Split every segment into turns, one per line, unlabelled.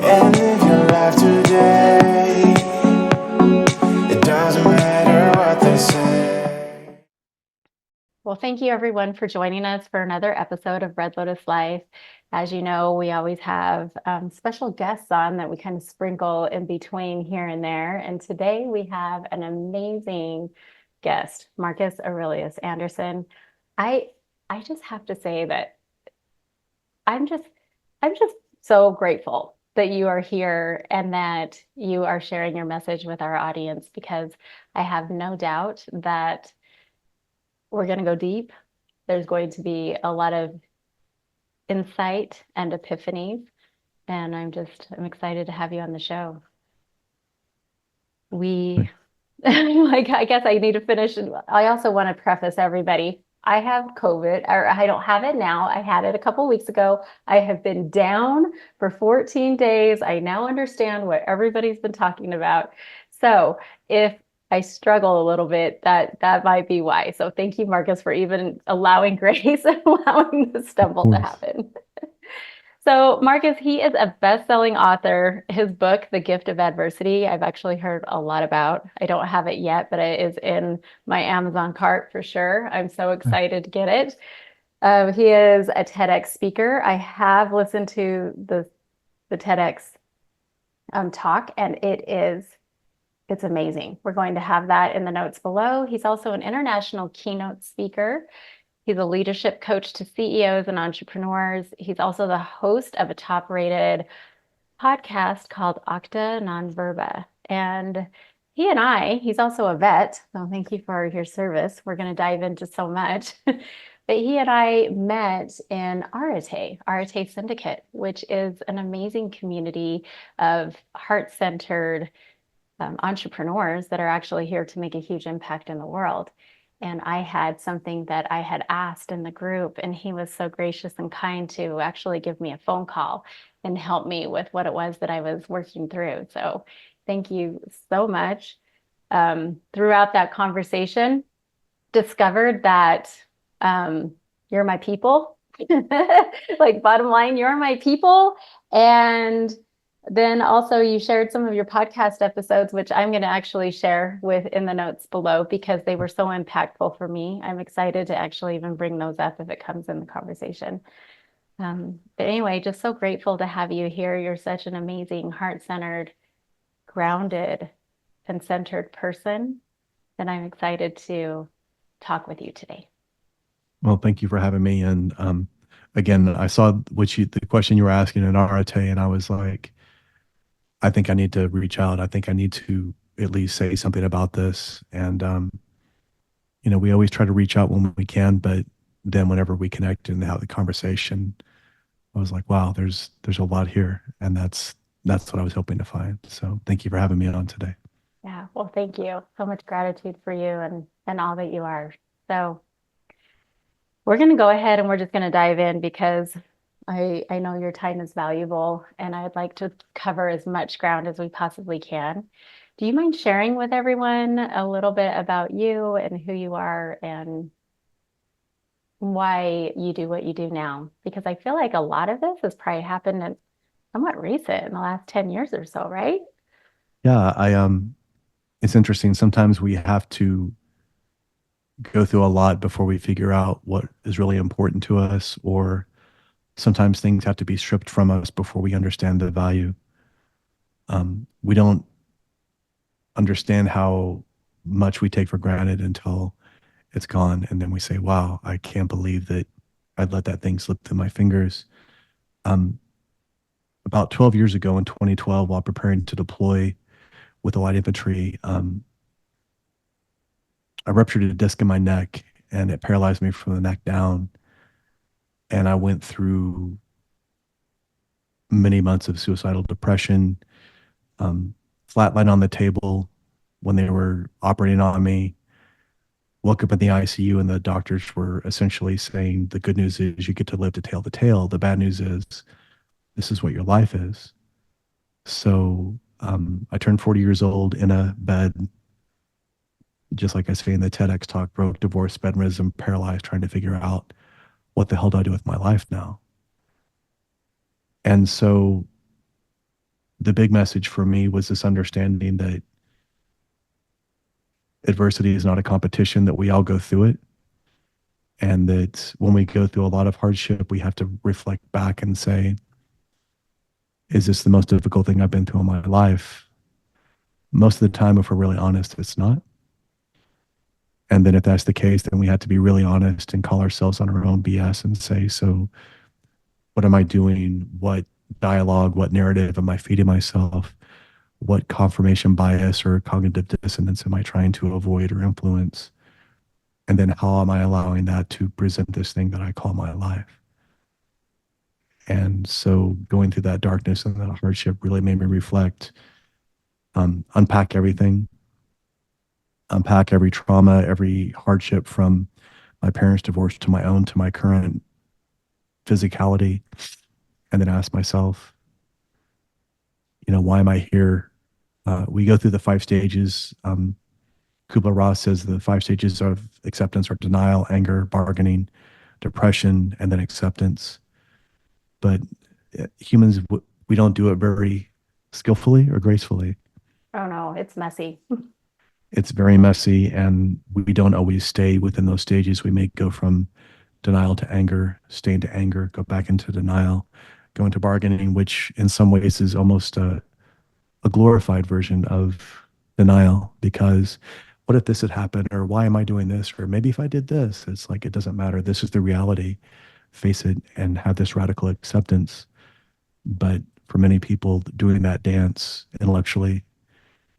and live your life today. It doesn't matter what they say.
Well, thank you everyone for joining us for another episode of Red Lotus Life. As you know, we always have special guests on that we kind of sprinkle in between here and there. And today we have an amazing guest, Marcus Aurelius Anderson. I I just have to say that I'm just I'm just so grateful that you are here and that you are sharing your message with our audience because I have no doubt that we're going to go deep. There's going to be a lot of insight and epiphanies, and I'm excited to have you on the show. We like I guess I need to finish. I also want to preface everybody. I have COVID, or I don't have it now. I had it a couple weeks ago. I have been down for 14 days. I now understand what everybody's been talking about. So if I struggle a little bit, that might be why. So thank you, Marcus, for even allowing grace and allowing the
Of
stumble to
course.
happen. So, Marcus, he is a best-selling author. His book, The Gift of Adversity, I've actually heard a lot about. I don't have it yet, but it is in my Amazon cart for sure. I'm so excited to get it. He is a TEDx speaker. I have listened to the TEDx talk, and it's amazing. We're going to have that in the notes below. He's also an international keynote speaker. He's a leadership coach to CEOs and entrepreneurs. He's also the host of a top-rated podcast called Acta non-Verba. And he's also a vet. So thank you for your service. We're going to dive into so much. But he and I met in Arete Syndicate, which is an amazing community of heart-centered entrepreneurs that are actually here to make a huge impact in the world. And I had something that I had asked in the group, and he was so gracious and kind to actually give me a phone call and help me with what it was that I was working through. So thank you so much. Throughout that conversation, discovered that you're my people. Like bottom line, you're my people. And then also you shared some of your podcast episodes, which I'm going to actually share with in the notes below because they were so impactful for me. I'm excited to actually even bring those up if it comes in the conversation. But anyway, just so grateful to have you here. You're such an amazing, heart-centered, grounded, and centered person. And I'm excited to talk with you today.
Well, thank you for having me. And again, I saw the question you were asking in RT, and I was like, I think I need to reach out. I think I need to at least say something about this. And we always try to reach out when we can, but then whenever we connect and have the conversation, I was like, wow, there's a lot here, and that's what I was hoping to find. So thank you for having me on today.
Yeah, well, thank you. So much gratitude for you and all that you are. So we're going to go ahead and we're just going to dive in because I know your time is valuable and I would like to cover as much ground as we possibly can. Do you mind sharing with everyone a little bit about you and who you are and why you do what you do now? Because I feel like a lot of this has probably happened in somewhat recent in the last 10 years or so, right?
Yeah, it's interesting. Sometimes we have to go through a lot before we figure out what is really important to us, or sometimes things have to be stripped from us before we understand the value. We don't understand how much we take for granted until it's gone. And then we say, wow, I can't believe that I'd let that thing slip through my fingers. Um, about 12 years ago in 2012, while preparing to deploy with the Light Infantry, I ruptured a disc in my neck and it paralyzed me from the neck down. And I went through many months of suicidal depression, um, flatline on the table when they were operating on me. Woke up in the ICU and the doctors were essentially saying, the good news is you get to live to tell the tale. The bad news is this is what your life is. So I turned 40 years old in a bed, just like I say in the TEDx talk, broke, divorced, bedridden, paralyzed, trying to figure out what the hell do I do with my life now? And so the big message for me was this understanding that adversity is not a competition, that we all go through it. And that when we go through a lot of hardship, we have to reflect back and say, is this the most difficult thing I've been through in my life? Most of the time, if we're really honest, it's not. And then if that's the case, then we have to be really honest and call ourselves on our own BS and say, so what am I doing? What dialogue, what narrative am I feeding myself? What confirmation bias or cognitive dissonance am I trying to avoid or influence? And then how am I allowing that to present this thing that I call my life? And so going through that darkness and that hardship really made me reflect, unpack everything, unpack every trauma, every hardship from my parents' divorce to my own, to my current physicality, and then ask myself, why am I here? We go through the 5 stages. Kubler-Ross says the 5 stages of acceptance are denial, anger, bargaining, depression, and then acceptance. But humans, we don't do it very skillfully or gracefully.
Oh no, it's messy.
It's very messy, and we don't always stay within those stages. We may go from denial to anger, stay into anger, go back into denial, go into bargaining, which in some ways is almost a glorified version of denial, because what if this had happened, or why am I doing this, or maybe if I did this? It's like, it doesn't matter. This is the reality. Face it and have this radical acceptance. But for many people, doing that dance intellectually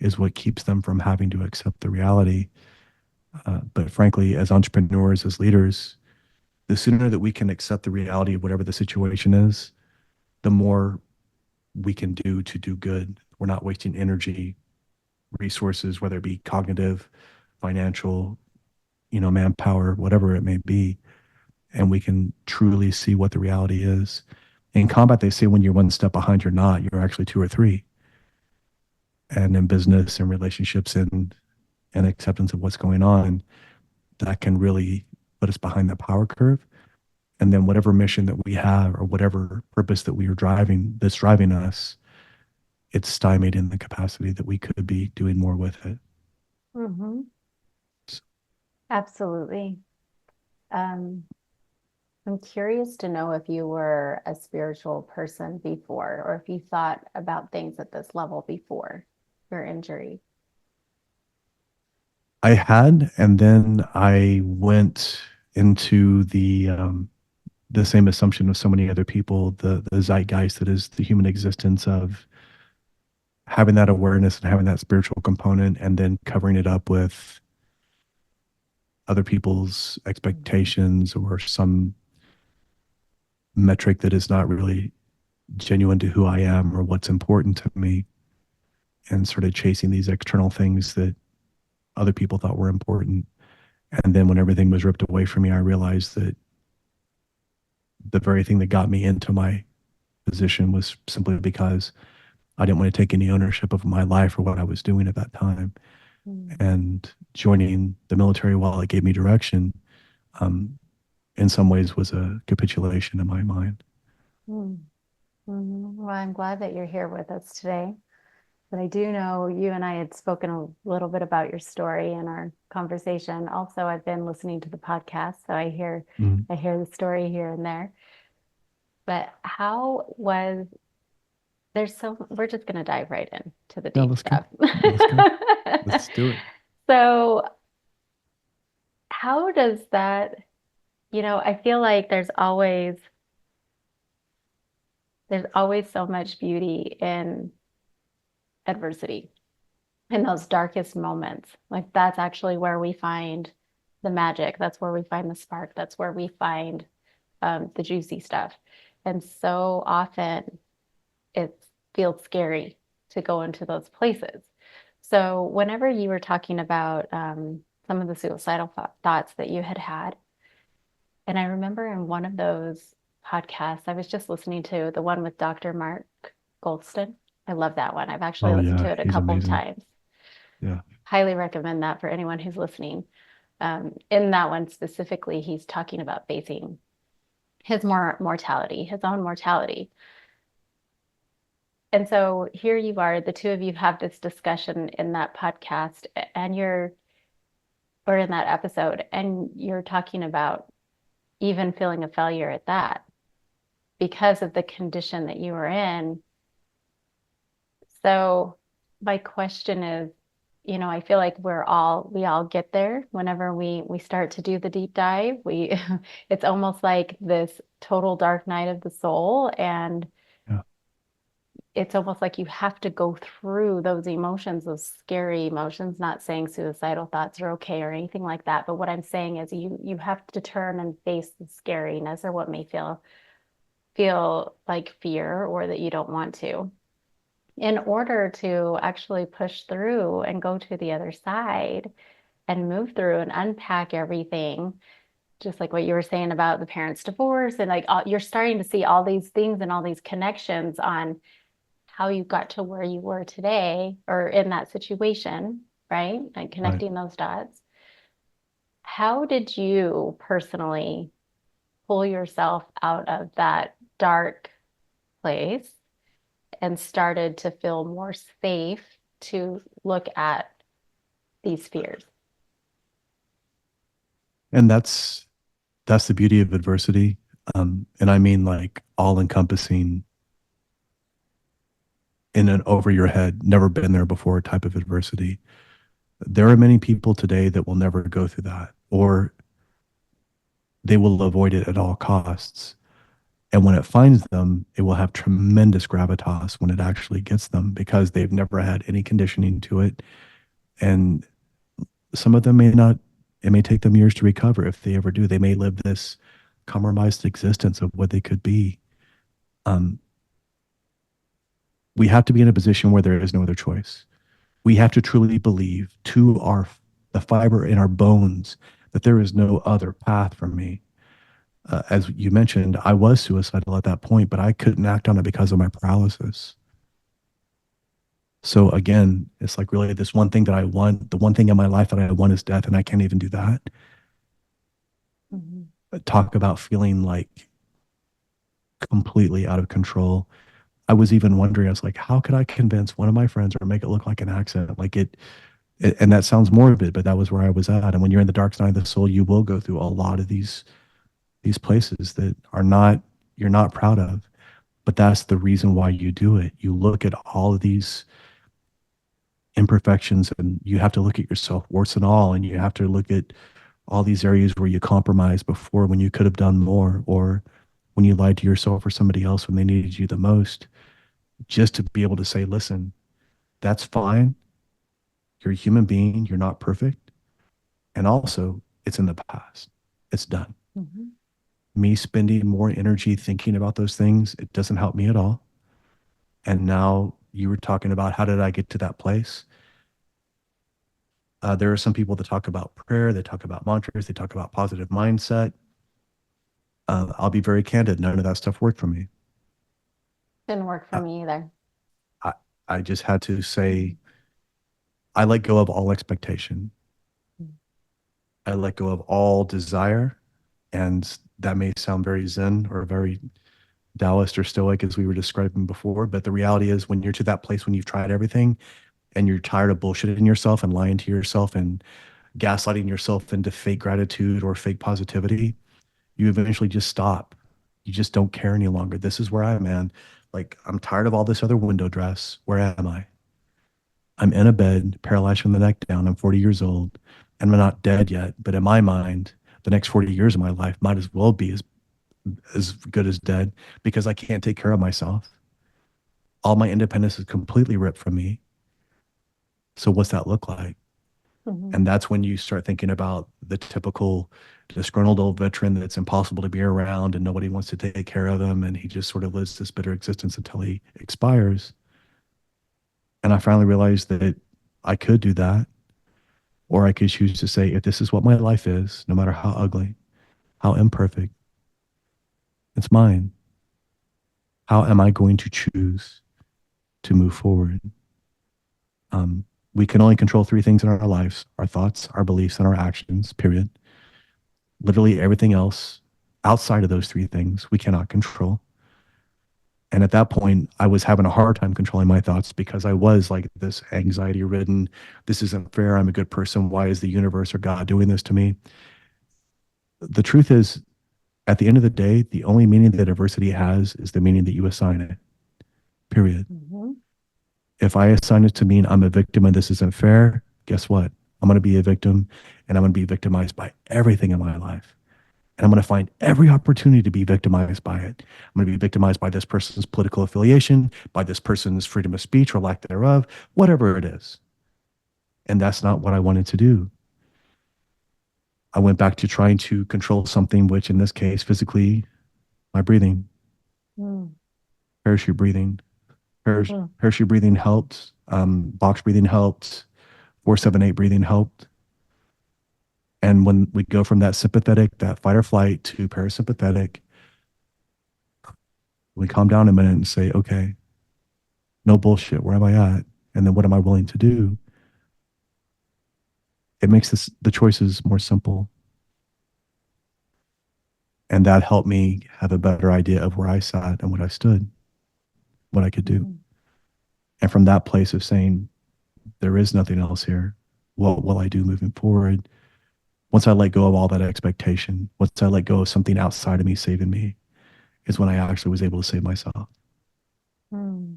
is what keeps them from having to accept the reality. But frankly, as entrepreneurs, as leaders, the sooner that we can accept the reality of whatever the situation is, the more we can do to do good. We're not wasting energy, resources, whether it be cognitive, financial, manpower, whatever it may be. And we can truly see what the reality is. In combat, they say when you're one step behind, you're not, you're actually two or three. And in business and relationships and acceptance of what's going on, that can really put us behind that power curve. And then whatever mission that we have or whatever purpose that we are driving, that's driving us, it's stymied in the capacity that we could be doing more with it.
Mm-hmm. Absolutely. Um, I'm curious to know if you were a spiritual person before, or if you thought about things at this level before your injury.
I had, and then I went into the same assumption of so many other people, the zeitgeist that is the human existence, of having that awareness and having that spiritual component, and then covering it up with other people's expectations or some metric that is not really genuine to who I am or what's important to me, and sort of chasing these external things that other people thought were important. And then when everything was ripped away from me, I realized that the very thing that got me into my position was simply because I didn't want to take any ownership of my life or what I was doing at that time.
Mm.
And joining the military, while it gave me direction, in some ways was a capitulation in my mind.
Mm. Mhm. Well, I'm glad that you're here with us today. But I do know you and I had spoken a little bit about your story in our conversation. Also, I've been listening to the podcast, so
Mhm.
I hear the story here and there. But how was we're just gonna dive right in to the
Yeah,
deep
let's go.
stuff.
Let's go. Let's do it.
So how does that, I feel like there's always so much beauty in adversity, in those darkest moments. Like that's actually where we find the magic. That's where we find the spark. That's where we find the juicy stuff. And so often it feels scary to go into those places. So whenever you were talking about some of the suicidal thoughts that you had had, and I remember in one of those podcasts, I was just listening to the one with Dr. Mark Goldston. I love that one. I've actually
Oh
listened
yeah,
to it a
he's
couple of
amazing.
times.
Yeah.
Highly recommend that for anyone who's listening. In that one specifically, he's talking about facing his mortality, his own mortality. And so here you are, the two of you have this discussion in that podcast, and or in that episode, and you're talking about even feeling a failure at that because of the condition that you were in. So my question is, I feel like we all get there whenever we start to do the deep dive. It's almost like this total dark night of the soul, and
Yeah.
it's almost like you have to go through those emotions, those scary emotions. Not saying suicidal thoughts are okay or anything like that, but what I'm saying is you have to turn and face the scariness, or what may feel like fear, or that you don't want to, in order to actually push through and go to the other side and move through and unpack everything. Just like what you were saying about the parents' divorce, and like you're starting to see all these things and all these connections on how you got to where you were today, or in that situation, right? And
Right.
connecting those dots. How did you personally pull yourself out of that dark place and started to feel more safe to look at these fears?
And that's the beauty of adversity. And I mean like all encompassing, in an over your head, never been there before type of adversity. There are many people today that will never go through that, or they will avoid it at all costs. And when it finds them, it will have tremendous gravitas when it actually gets them, because they've never had any conditioning to it. And some of them may not, it may take them years to recover. If they ever do, they may live this compromised existence of what they could be. Um, we have to be in a position where there is no other choice. We have to truly believe to the fiber in our bones that there is no other path for me. As you mentioned, I was suicidal at that point, but I couldn't act on it because of my paralysis. So again, it's like really this one thing that I want, the one thing in my life that I want is death, and I can't even do that.
Mm-hmm.
But talk about feeling like completely out of control. I was even wondering, I was like, how could I convince one of my friends or make it look like an accident? And that sounds morbid, but that was where I was at. And when you're in the dark side of the soul, you will go through a lot of these places that are not, you're not proud of. But that's the reason why you do it. You look at all of these imperfections, and you have to look at yourself, warts and all, and you have to look at all these areas where you compromised before when you could have done more, or when you lied to yourself or somebody else when they needed you the most, just to be able to say, listen, that's fine. You're a human being. You're not perfect. And also, it's in the past. It's done.
Mm-hmm.
Me spending more energy thinking about those things, it doesn't help me at all. And now you were talking about how did I get to that place? There are some people that talk about prayer, they talk about mantras, they talk about positive mindset. I'll be very candid. None of that stuff worked for me.
Didn't work for
Uh,
me either.
I, I just had to say, I let go of all expectation. I let go of all desire. And that may sound very Zen or very Taoist or Stoic, as we were describing before. But the reality is, when you're to that place, when you've tried everything and you're tired of bullshitting yourself and lying to yourself and gaslighting yourself into fake gratitude or fake positivity, you eventually just stop. You just don't care any longer. This is where I am, man. Like, I'm tired of all this other window dress. Where am I? I'm in a bed, paralyzed from the neck down. I'm 40 years old, and I'm not dead yet. But in my mind, the next 40 years of my life might as well be as good as dead, because I can't take care of myself. All my independence is completely ripped from me. So what's that look like?
Mm-hmm.
And that's when you start thinking about the typical disgruntled old veteran that's impossible to be around and nobody wants to take care of him. And he just sort of lives this bitter existence until he expires. And I finally realized that I could do that, or I could choose to say, if this is what my life is, no matter how ugly, how imperfect, it's mine. How am I going to choose to move forward? Um, we can only control three things in our lives: our thoughts, our beliefs, and our actions, period. Literally everything else outside of those three things we cannot control. And at that point, I was having a hard time controlling my thoughts because I was like this anxiety ridden. This isn't fair. I'm a good person. Why is the universe or God doing this to me? The truth is, at the end of the day, the only meaning that adversity has is the meaning that you assign it, period.
Mm-hmm.
If I assign it to mean I'm a victim and this isn't fair, guess what? I'm going to be a victim and I'm going to be victimized by everything in my life. And I'm going to find every opportunity to be victimized by it. I'm going to be victimized by this person's political affiliation, by this person's freedom of speech or lack thereof, whatever it is. And that's not what I wanted to do. I went back to trying to control something, which in this case, physically, my breathing,
Mm.
parachute breathing.
Mm.
Parachute breathing helped. Box breathing helped. 478 breathing helped. And when we go from that sympathetic, that fight or flight to parasympathetic, we calm down a minute and say, okay, no bullshit. Where am I at? And then what am I willing to do? It makes the choices more simple. And that helped me have a better idea of where I sat and what I stood, what I could do.
Mm.
And from that place of saying, there is nothing else here, what will I do moving forward? Once I let go of all that expectation, once I let go of something outside of me saving me, is when I actually was able to save myself.
Mm.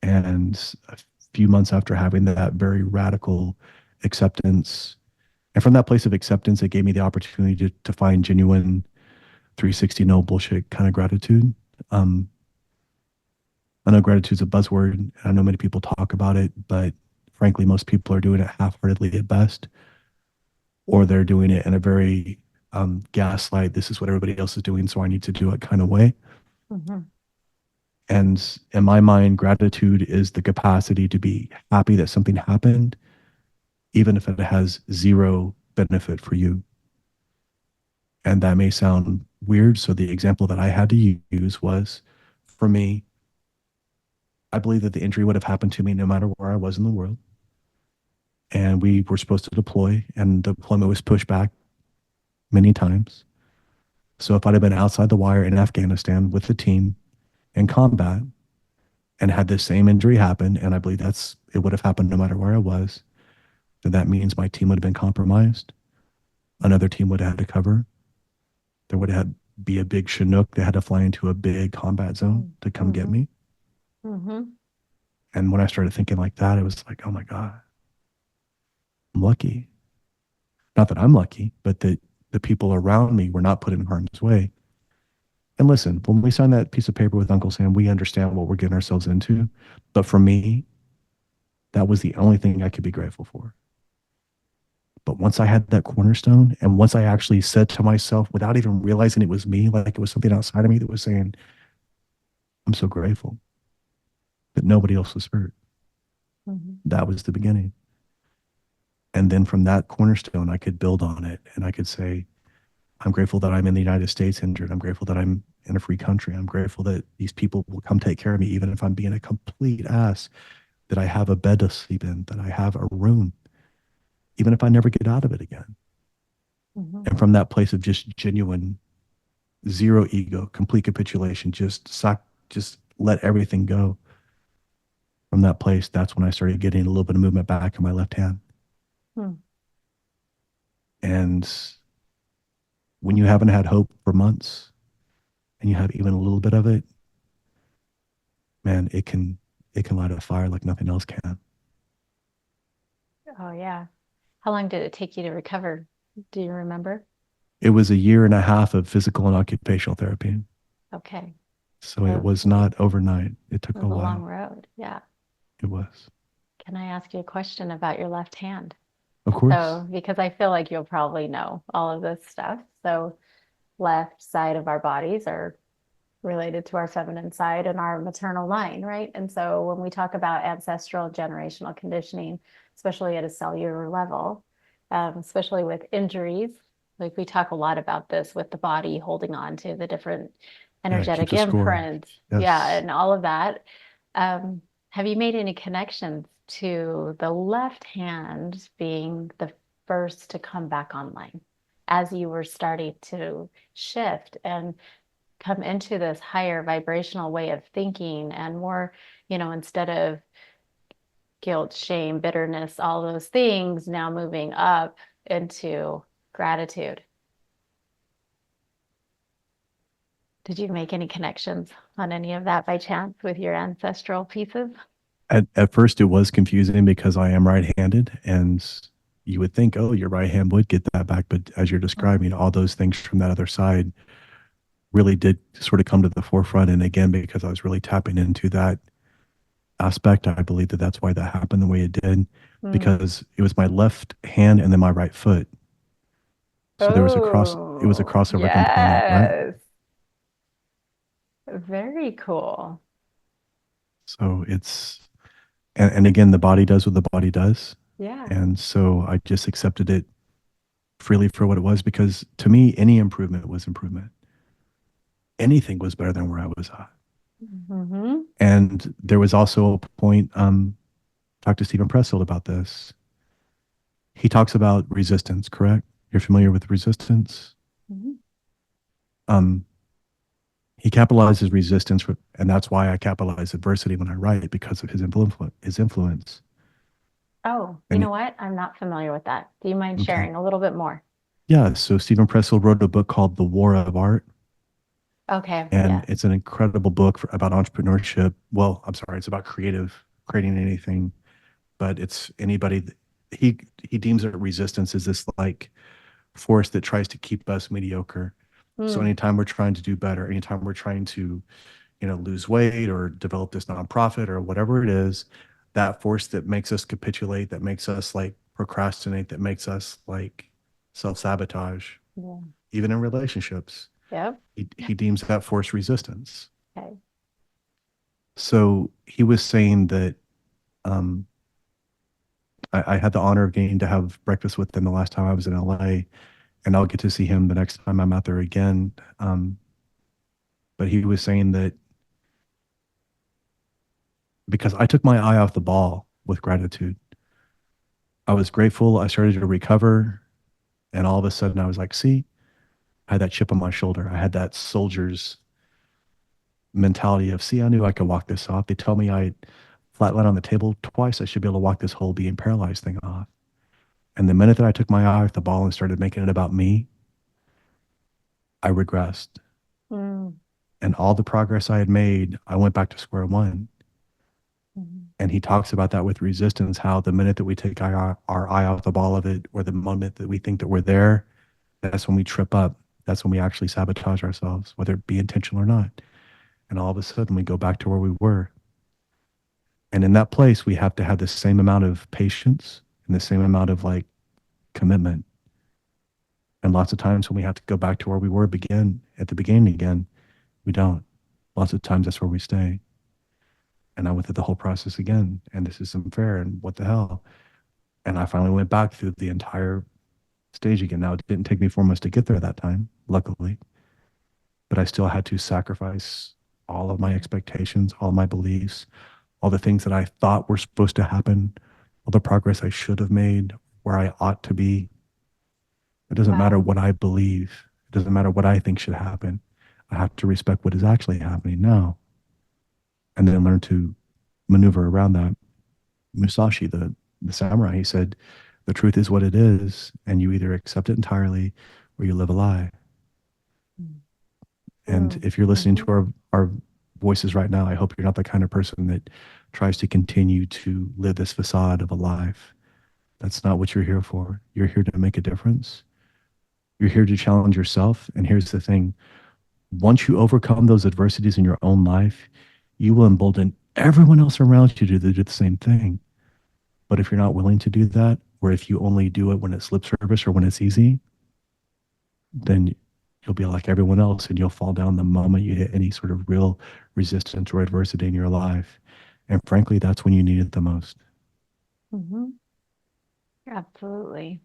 And a few months after having that very radical acceptance, and from that place of acceptance, it gave me the opportunity to find genuine 360 no bullshit kind of gratitude. Um, I know gratitude's a buzzword, and I know many people talk about it, but frankly, most people are doing it half-heartedly at best, or they're doing it in a very gaslight, this is what everybody else is doing, so I need to do it kind of way.
Mm-hmm.
And in my mind, gratitude is the capacity to be happy that something happened, even if it has zero benefit for you. And that may sound weird. So the example that I had to use was, for me, I believe that the injury would have happened to me no matter where I was in the world. And we were supposed to deploy, and the deployment was pushed back many times. So if I'd have been outside the wire in Afghanistan with the team in combat and had this same injury happen, and I believe it would have happened no matter where I was, then that means my team would have been compromised. Another team would have had to cover. There would have be a big Chinook that had to fly into a big combat zone to come get
Mm-hmm.
me.
Mm-hmm.
And when I started thinking like that, it was like, oh my God, I'm lucky. Not that I'm lucky, but that the people around me were not put in harm's way. And listen, when we sign that piece of paper with Uncle Sam, we understand what we're getting ourselves into. But for me, that was the only thing I could be grateful for. But once I had that cornerstone, and once I actually said to myself, without even realizing it was me, like it was something outside of me that was saying, I'm so grateful that nobody else was hurt.
Mm-hmm.
That was the beginning. And then from that cornerstone, I could build on it and I could say, I'm grateful that I'm in the United States injured. I'm grateful that I'm in a free country. I'm grateful that these people will come take care of me, even if I'm being a complete ass, that I have a bed to sleep in, that I have a room, even if I never get out of it again.
Mm-hmm.
And from that place of just genuine zero ego, complete capitulation, just let everything go. From that place, that's when I started getting a little bit of movement back in my left hand.
Hmm.
And when you haven't had hope for months and you have even a little bit of it, man, it can light a fire like nothing else can.
Oh, yeah. How long did it take you to recover? Do you remember?
It was a year and a half of physical and occupational therapy.
Okay.
So it
So
was not overnight. It
it
took
was
a
a long
while.
road. Yeah.
It was.
Can I ask you a question about your left hand?
Of course.
So, because I feel like you'll probably know all of this stuff. So, left side of our bodies are related to our feminine side and our maternal line, right? And so, when we talk about ancestral and generational conditioning, especially at a cellular level, especially with injuries, like we talk a lot about this with the body holding on to the different
Yeah, keep
energetic
the score.
imprints, yeah,
Yes.
and all of that. Have you made any connections to the left hand being the first to come back online as you were starting to shift? And come into this higher vibrational way of thinking and more, instead of guilt, shame, bitterness, all those things, now moving up into gratitude. Did you make any connections on any of that by chance with your ancestral pieces?
At first, it was confusing because I am right-handed, and you would think, oh, your right hand would get that back. But as you're describing, all those things from that other side really did sort of come to the forefront. And again, because I was really tapping into that aspect, I believe that that's why that happened the way it did, because it was my left hand and then my right foot. So there was it was a
Oh,
crossover component, right?
yes. Very cool.
So and again, the body does what the body does.
Yeah.
And so I just accepted it freely for what it was, because to me, any improvement was improvement. Anything was better than where I was at.
Mm-hmm.
And there was also a point, talk to Stephen Pressfield about this. He talks about resistance, correct? You're familiar with resistance?
Mm-hmm.
He capitalizes resistance, and that's why I capitalize adversity when I write, because of his influence.
Oh, you
And
know what? I'm not familiar with that. Do you mind
okay,
sharing a little bit more?
yeah. So Stephen Pressfield wrote a book called The War of Art,
Okay.
and
Yeah.
it's an incredible book about entrepreneurship. Well, I'm sorry, it's about creating anything, but it's anybody. He deems that resistance is this like force that tries to keep us mediocre. So
Mm,
anytime we're trying to do better, anytime we're trying to, lose weight or develop this nonprofit or whatever it is, that force that makes us capitulate, that makes us like procrastinate, that makes us like self-sabotage,
yeah.
even in relationships,
Yep.
he deems that force resistance.
Okay.
So he was saying that um, I had the honor of getting to have breakfast with him the last time I was in LA, and I'll get to see him the next time I'm out there again. But he was saying that because I took my eye off the ball with gratitude, I was grateful. I started to recover. And all of a sudden, I was like, see, I had that chip on my shoulder. I had that soldier's mentality of, see, I knew I could walk this off. They tell me I flatlined on the table twice. I should be able to walk this whole being paralyzed thing off. And the minute that I took my eye off the ball and started making it about me, I regressed.
Mm,
And all the progress I had made, I went back to square one.
mhm.
And he talks about that with resistance, how the minute that we take our eye off the ball of it, or the moment that we think that we're there, that's when we trip up. That's when we actually sabotage ourselves, whether it be intentional or not. And all of a sudden we go back to where we were. And in that place, we have to have the same amount of patience and the same amount of like commitment. And lots of times when we have to go back to where we were at the beginning again, we don't. Lots of times that's where we stay. And I went through the whole process again. And this is unfair. And what the hell? And I finally went back through the entire stage again. Now, it didn't take me 4 months to get there that time, luckily, but I still had to sacrifice all of my expectations, all my beliefs, all the things that I thought were supposed to happen, all the progress I should have made, where I ought to be. It doesn't matter
Wow.
what I believe. It doesn't matter what I think should happen. I have to respect what is actually happening now and then learn to maneuver around that. Musashi, the samurai, he said, the truth is what it is, and you either accept it entirely or you live a lie. And
Mm,
if you're listening to
mhm.
our voices right now, I hope you're not the kind of person that tries to continue to live this facade of a life. That's not what you're here for. You're here to make a difference. You're here to challenge yourself. And here's the thing, once you overcome those adversities in your own life, you will embolden everyone else around you to do the same thing. But if you're not willing to do that, or if you only do it when it's lip service or when it's easy, then you'll be like everyone else and you'll fall down the moment you hit any sort of real resistance or adversity in your life. And frankly, that's when you need it the most.
Mhm. Absolutely.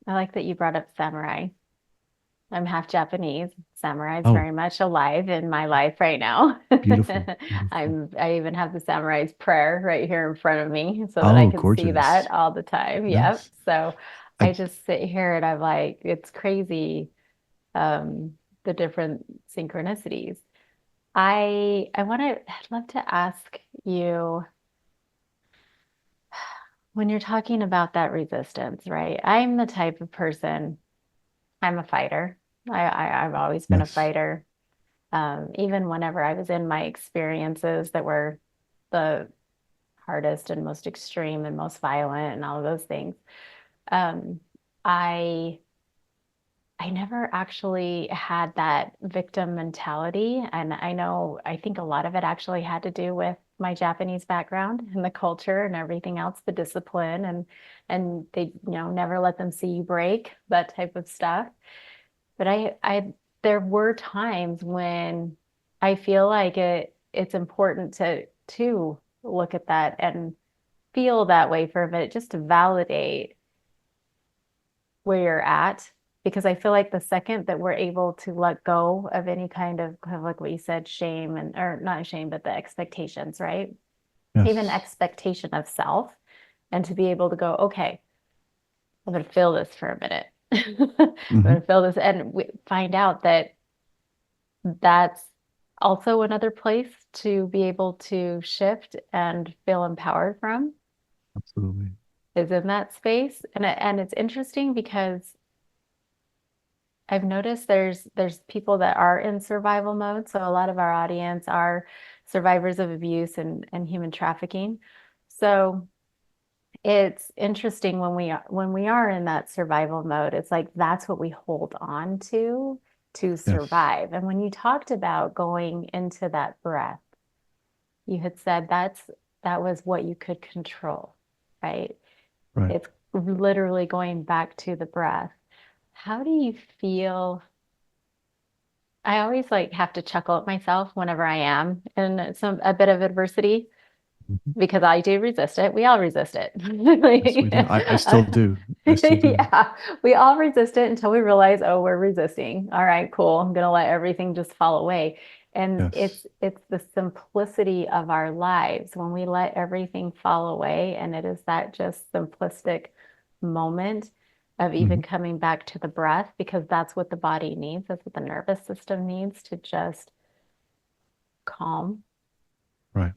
I like that you brought up samurai. I'm half Japanese. Samurai is
Oh,
very much alive in my life right now.
beautiful, beautiful.
I even have the samurai's prayer right here in front of me so that I
Oh,
can see that
gorgeous.
all the time. Yep.
Yes.
So
I,
I just sit here and I'm like, it's crazy. the different synchronicities. I'd love to ask you when you're talking about that resistance, right? I'm the type of person, I'm a fighter. I've always been a
Yes.
fighter. Even whenever I was in my experiences that were the hardest and most extreme and most violent and all of those things, um, I I never actually had that victim mentality. And I think a lot of it actually had to do with my Japanese background and the culture and everything else, the discipline and they, never let them see you break, that type of stuff. But there were times when I feel like it's important to look at that and feel that way for a minute, just to validate where you're at. Because I feel like the second that we're able to let go of any kind of like what you said, shame or not shame, but the expectations, right? Even
Yes.
expectation of self, and to be able to go, okay, I'm going to feel this for a minute. I'm
Hmm.
going to feel this and find out that that's also another place to be able to shift and feel empowered from,
Absolutely.
is in that space. And it's interesting because I've noticed there's people that are in survival mode. So a lot of our audience are survivors of abuse and human trafficking. So it's interesting when we are in that survival mode, it's like that's what we hold on to
Yes.
survive. And when you talked about going into that breath, you had said that was what you could control, right?
Right.
It's literally going back to the breath. How do you feel? I always like have to chuckle at myself whenever I am in a bit of adversity
Mhm.
because I do resist it. We all resist it.
Yes, we do. I still do. I still do.
Yeah, we all resist it until we realize, oh, we're resisting. All right, cool. I'm gonna let everything just fall away. And
Yes.
it's the simplicity of our lives when we let everything fall away, and it is that just simplistic moment of even
Hmm.
coming back to the breath because that's what the body needs. That's what the nervous system needs to just calm.
Right.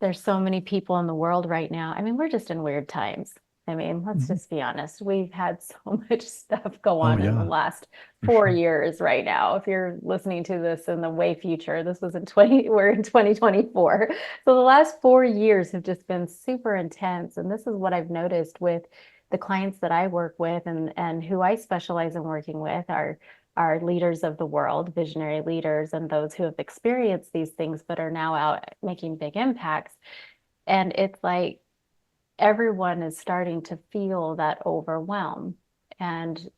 There's so many people in the world right now. I mean, we're just in weird times. I mean, let's
Hmm.
just be honest. We've had so much stuff go
Oh
on in the
yeah,
last
for
4
sure.
years right now. If you're listening to this in the way future, this was in 20, we're in 2024. So the last 4 years have just been super intense. And this is what I've noticed with the clients that I work with and who I specialize in working with are leaders of the world, visionary leaders, and those who have experienced these things but are now out making big impacts. And it's like everyone is starting to feel that overwhelm and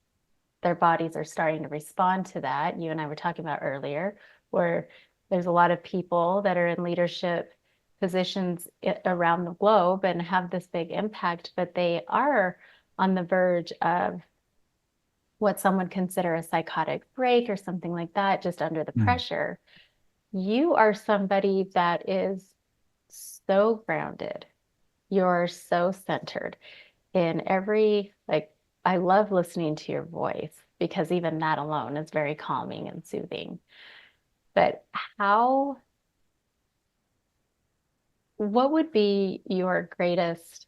their bodies are starting to respond to that. You and I were talking about earlier, where there's a lot of people that are in leadership positions around the globe and have this big impact, but they are on the verge of what some would consider a psychotic break or something like that, just under the
Mm.
pressure. You are somebody that is so grounded. You're so centered in like, I love listening to your voice because even that alone is very calming and soothing. But how, what would be your greatest,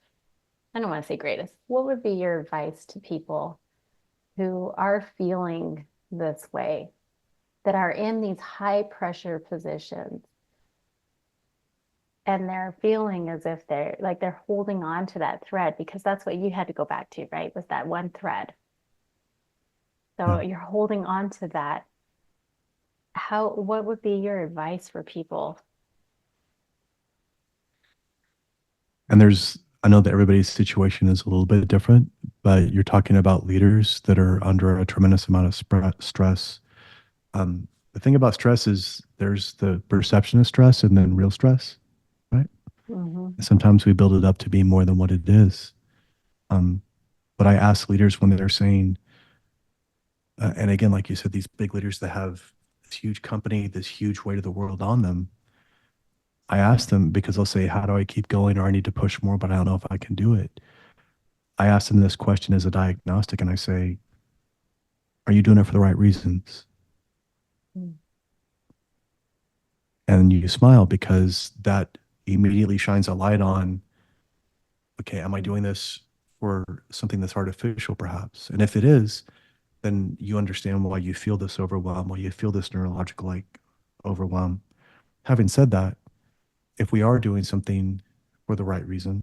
I don't want to say greatest, what would be your advice to people who are feeling this way, that are in these high pressure positions and they're feeling as if they're holding on to that thread because that's what you had to go back to, right? Was that one thread. So
Yeah.
you're holding on to that. What would be your advice for people?
And I know that everybody's situation is a little bit different, but you're talking about leaders that are under a tremendous amount of stress. The thing about stress is there's the perception of stress and then real stress, right?
Hmm.
And sometimes we build it up to be more than what it is. Um, but I ask leaders when they're saying, and again, like you said, these big leaders that have this huge company, this huge weight of the world on them, I ask them because they'll say, how do I keep going? Or I need to push more, but I don't know if I can do it. I ask them this question as a diagnostic and I say, are you doing it for the right reasons?
Mm.
And you smile because that immediately shines a light on, okay, am I doing this for something that's artificial perhaps? And if it is, then you understand why you feel this overwhelm, why you feel this neurological like overwhelm. Having said that, if we are doing something for the right reason,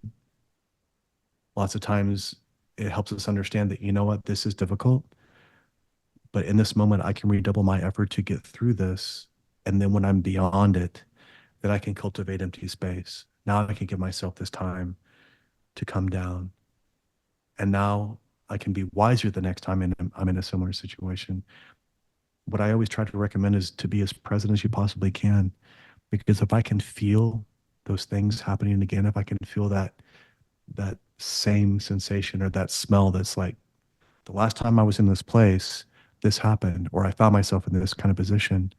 lots of times it helps us understand that, you know what, this is difficult, but in this moment, I can redouble my effort to get through this. And then when I'm beyond it, then I can cultivate empty space. Now I can give myself this time to come down. And now I can be wiser the next time I'm in a similar situation. What I always try to recommend is to be as present as you possibly can. Because if I can feel those things happening again, if I can feel that same sensation or that smell that's like, the last time I was in this place, this happened, or I found myself in this kind of position,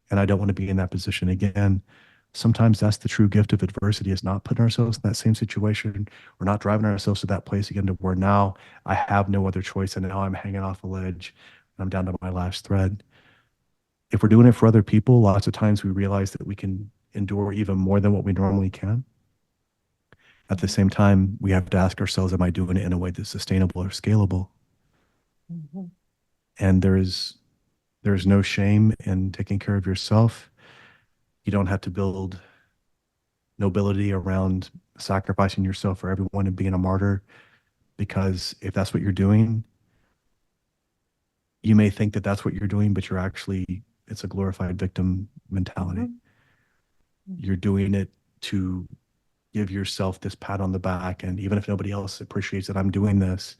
and I don't want to be in that position again. Sometimes that's the true gift of adversity, is not putting ourselves in that same situation. We're not driving ourselves to that place again to where now I have no other choice and now I'm hanging off a ledge and I'm down to my last thread. If we're doing it for other people, lots of times we realize that we can endure even more than what we normally can. At the same time, we have to ask ourselves, am I doing it in a way that's sustainable or scalable?
Mhm.
And there's no shame in taking care of yourself. You don't have to build nobility around sacrificing yourself for everyone and being a martyr, because if that's what you're doing, you may think that that's what you're doing, but you're actually, it's a glorified victim mentality.
Mhm.
You're doing it to give yourself this pat on the back. And even if nobody else appreciates that I'm doing this,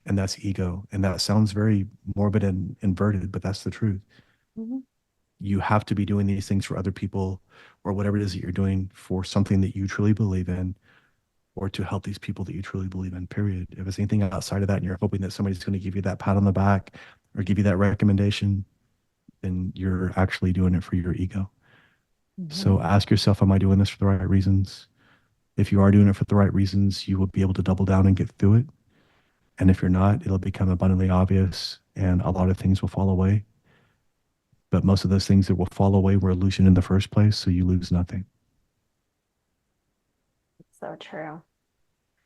and that's ego. And that sounds very morbid and inverted, but that's the truth.
Mhm.
You have to be doing these things for other people, or whatever it is that you're doing, for something that you truly believe in, or to help these people that you truly believe in, period. If it's anything outside of that and you're hoping that somebody's going to give you that pat on the back or give you that recommendation, then you're actually doing it for your ego. So
Mhm.
ask yourself, am I doing this for the right reasons? If you are doing it for the right reasons, you will be able to double down and get through it. And if you're not, it'll become abundantly obvious and a lot of things will fall away. But most of those things that will fall away were illusion in the first place, so you lose nothing.
So true.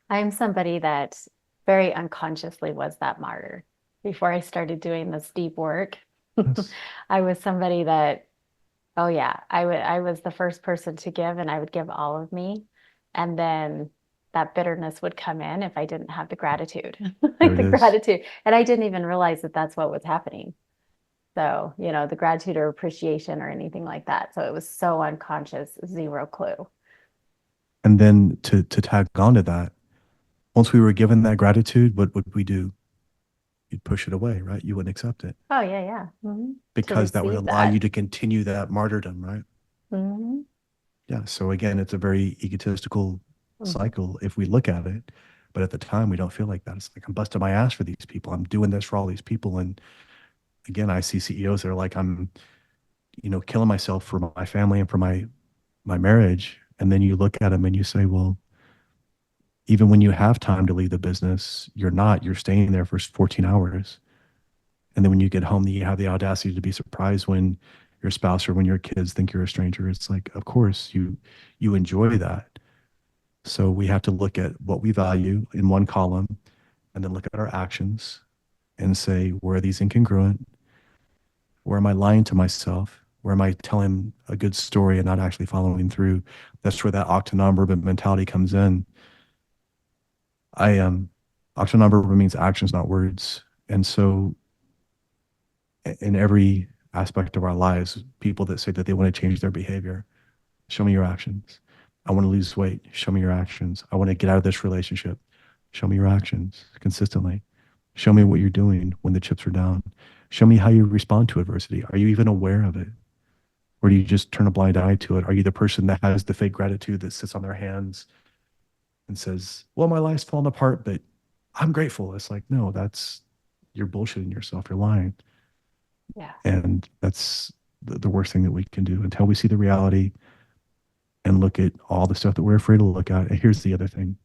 I'm somebody that very unconsciously was that martyr. Before I started doing this deep work,
Yes.
I was somebody that, oh yeah, I was the first person to give and I would give all of me. And then that bitterness would come in if I didn't have the gratitude,
There
like
it
the
is.
gratitude. And I didn't even realize that that's what was happening. So, the gratitude or appreciation or anything like that. So it was so unconscious, zero clue.
And then to tag on to that, once we were given that gratitude, what would we do? You'd push it away, right? You wouldn't accept it
Oh, yeah, yeah. To
because that would
receive
allow you
that.
to continue that martyrdom, right?
Hmm.
Yeah. So again, it's a very egotistical
Hmm.
cycle if we look at it. But at the time, we don't feel like that. It's like, I'm busting my ass for these people. I'm doing this for all these people. And again, I see CEOs that are like, I'm, killing myself for my family and for my marriage. And then you look at them and you say, well, even when you have time to leave the business, you're staying there for 14 hours. And then when you get home, you have the audacity to be surprised when your spouse or when your kids think you're a stranger. It's like, of course, you enjoy that. So we have to look at what we value in one column and then look at our actions and say, where are these incongruent? Where am I lying to myself? Where am I telling a good story and not actually following through? That's where that octa nonverbal mentality comes in. I am octa nonverbal means actions, not words. And so in every aspect of our lives, people that say that they want to change their behavior, show me your actions. I want to lose weight, show me your actions. I want to get out of this relationship, show me your actions consistently. Show me what you're doing when the chips are down. Show me how you respond to adversity. Are you even aware of it? Or do you just turn a blind eye to it? Are you the person that has the fake gratitude that sits on their hands and says, well, my life's falling apart, but I'm grateful? It's like, no, you're bullshitting yourself. You're lying.
Yeah.
And that's the worst thing that we can do until we see the reality and look at all the stuff that we're afraid to look at. And here's the other thing,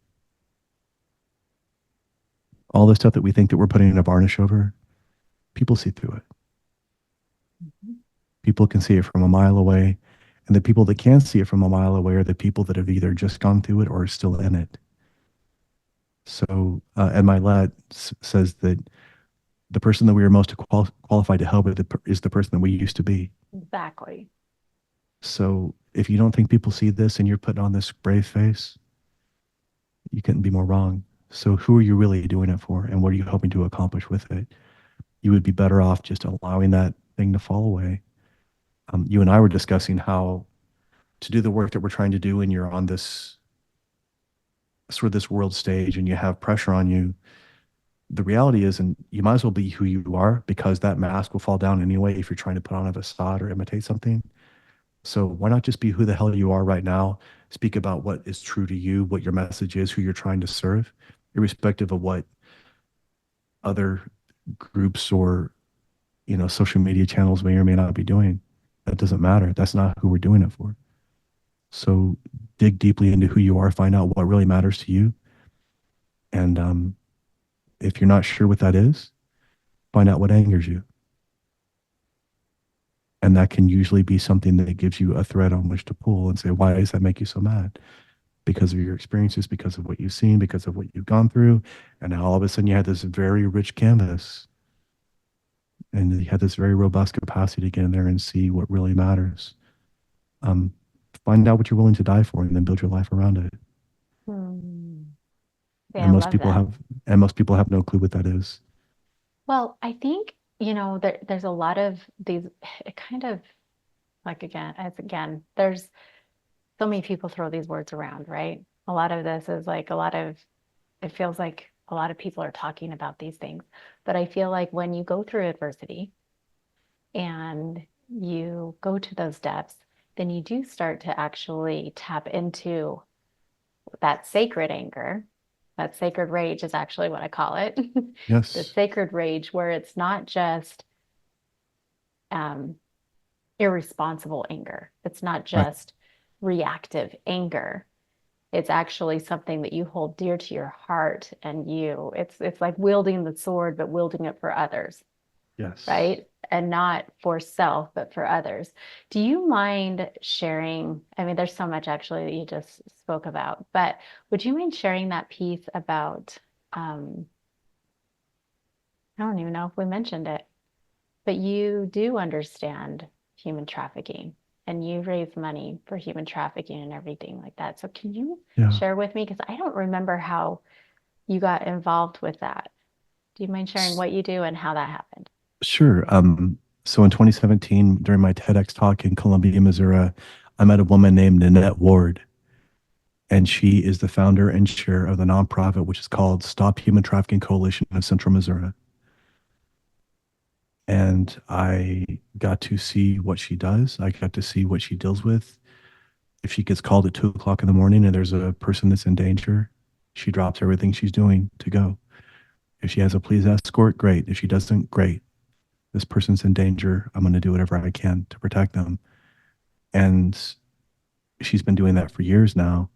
all the stuff that we think that we're putting in a varnish over, people see through it.
Mhm.
People can see it from a mile away. And the people that can see it from a mile away are the people that have either just gone through it or are still in it. So, Ed Milet says that the person that we are most qualified to help is the person that we used to be.
Exactly.
So if you don't think people see this and you're putting on this brave face, you couldn't be more wrong. So who are you really doing it for? And what are you hoping to accomplish with it? You would be better off just allowing that thing to fall away. You and I were discussing how to do the work that we're trying to do, and you're on this sort of this world stage and you have pressure on you. The reality is, and you might as well be who you are, because that mask will fall down anyway if you're trying to put on a facade or imitate something. So why not just be who the hell you are right now? Speak about what is true to you, what your message is, who you're trying to serve, irrespective of what other groups or social media channels may or may not be doing. That doesn't matter. That's not who we're doing it for. So dig deeply into who you are, find out what really matters to you. And if you're not sure what that is, find out what angers you. And that can usually be something that gives you a thread on which to pull and say, why does that make you so mad? Because of your experiences, because of what you've seen, because of what you've gone through. And now all of a sudden you had this very rich canvas, and you had this very robust capacity to get in there and see what really matters. Find out what you're willing to die for, and then build your life around it.
Yeah,
And
I
most
love
people
that.
have no clue what that is.
Well, I think, there's a lot of these, it kind of like, again, there's so many people throw these words around, right? A lot of this is like it feels like a lot of people are talking about these things. But I feel like when you go through adversity and you go to those depths, then you do start to actually tap into that sacred anger. That sacred rage is actually what I call it. The
Yes.
sacred rage, where it's not just um, irresponsible anger, it's not
Right.
just reactive anger. It's actually something that you hold dear to your heart, and it's like wielding the sword, but wielding it for others,
Yes.
right? And not for self, but for others. Do you mind sharing? I mean, there's so much actually that you just spoke about, but would you mind sharing that piece about, um, I don't even know if we mentioned it, but you do understand human trafficking and you raise money for human trafficking and everything like that. So can you
Yeah.
share with me? Because I don't remember how you got involved with that. Do you mind sharing
S-
what you do and how that happened?
Sure. So in 2017, during my TEDx talk in Columbia, Missouri, I met a woman named Nanette Ward, and she is the founder and chair of the nonprofit, which is called Stop Human Trafficking Coalition of Central Missouri. And I got to see what she does. I got to see what she deals with. If she gets called at 2 o'clock in the morning and there's a person that's in danger, she drops everything she's doing to go. If she has a police escort, great. If she doesn't, great. This person's in danger. I'm going to do whatever I can to protect them. And she's been doing that for years now.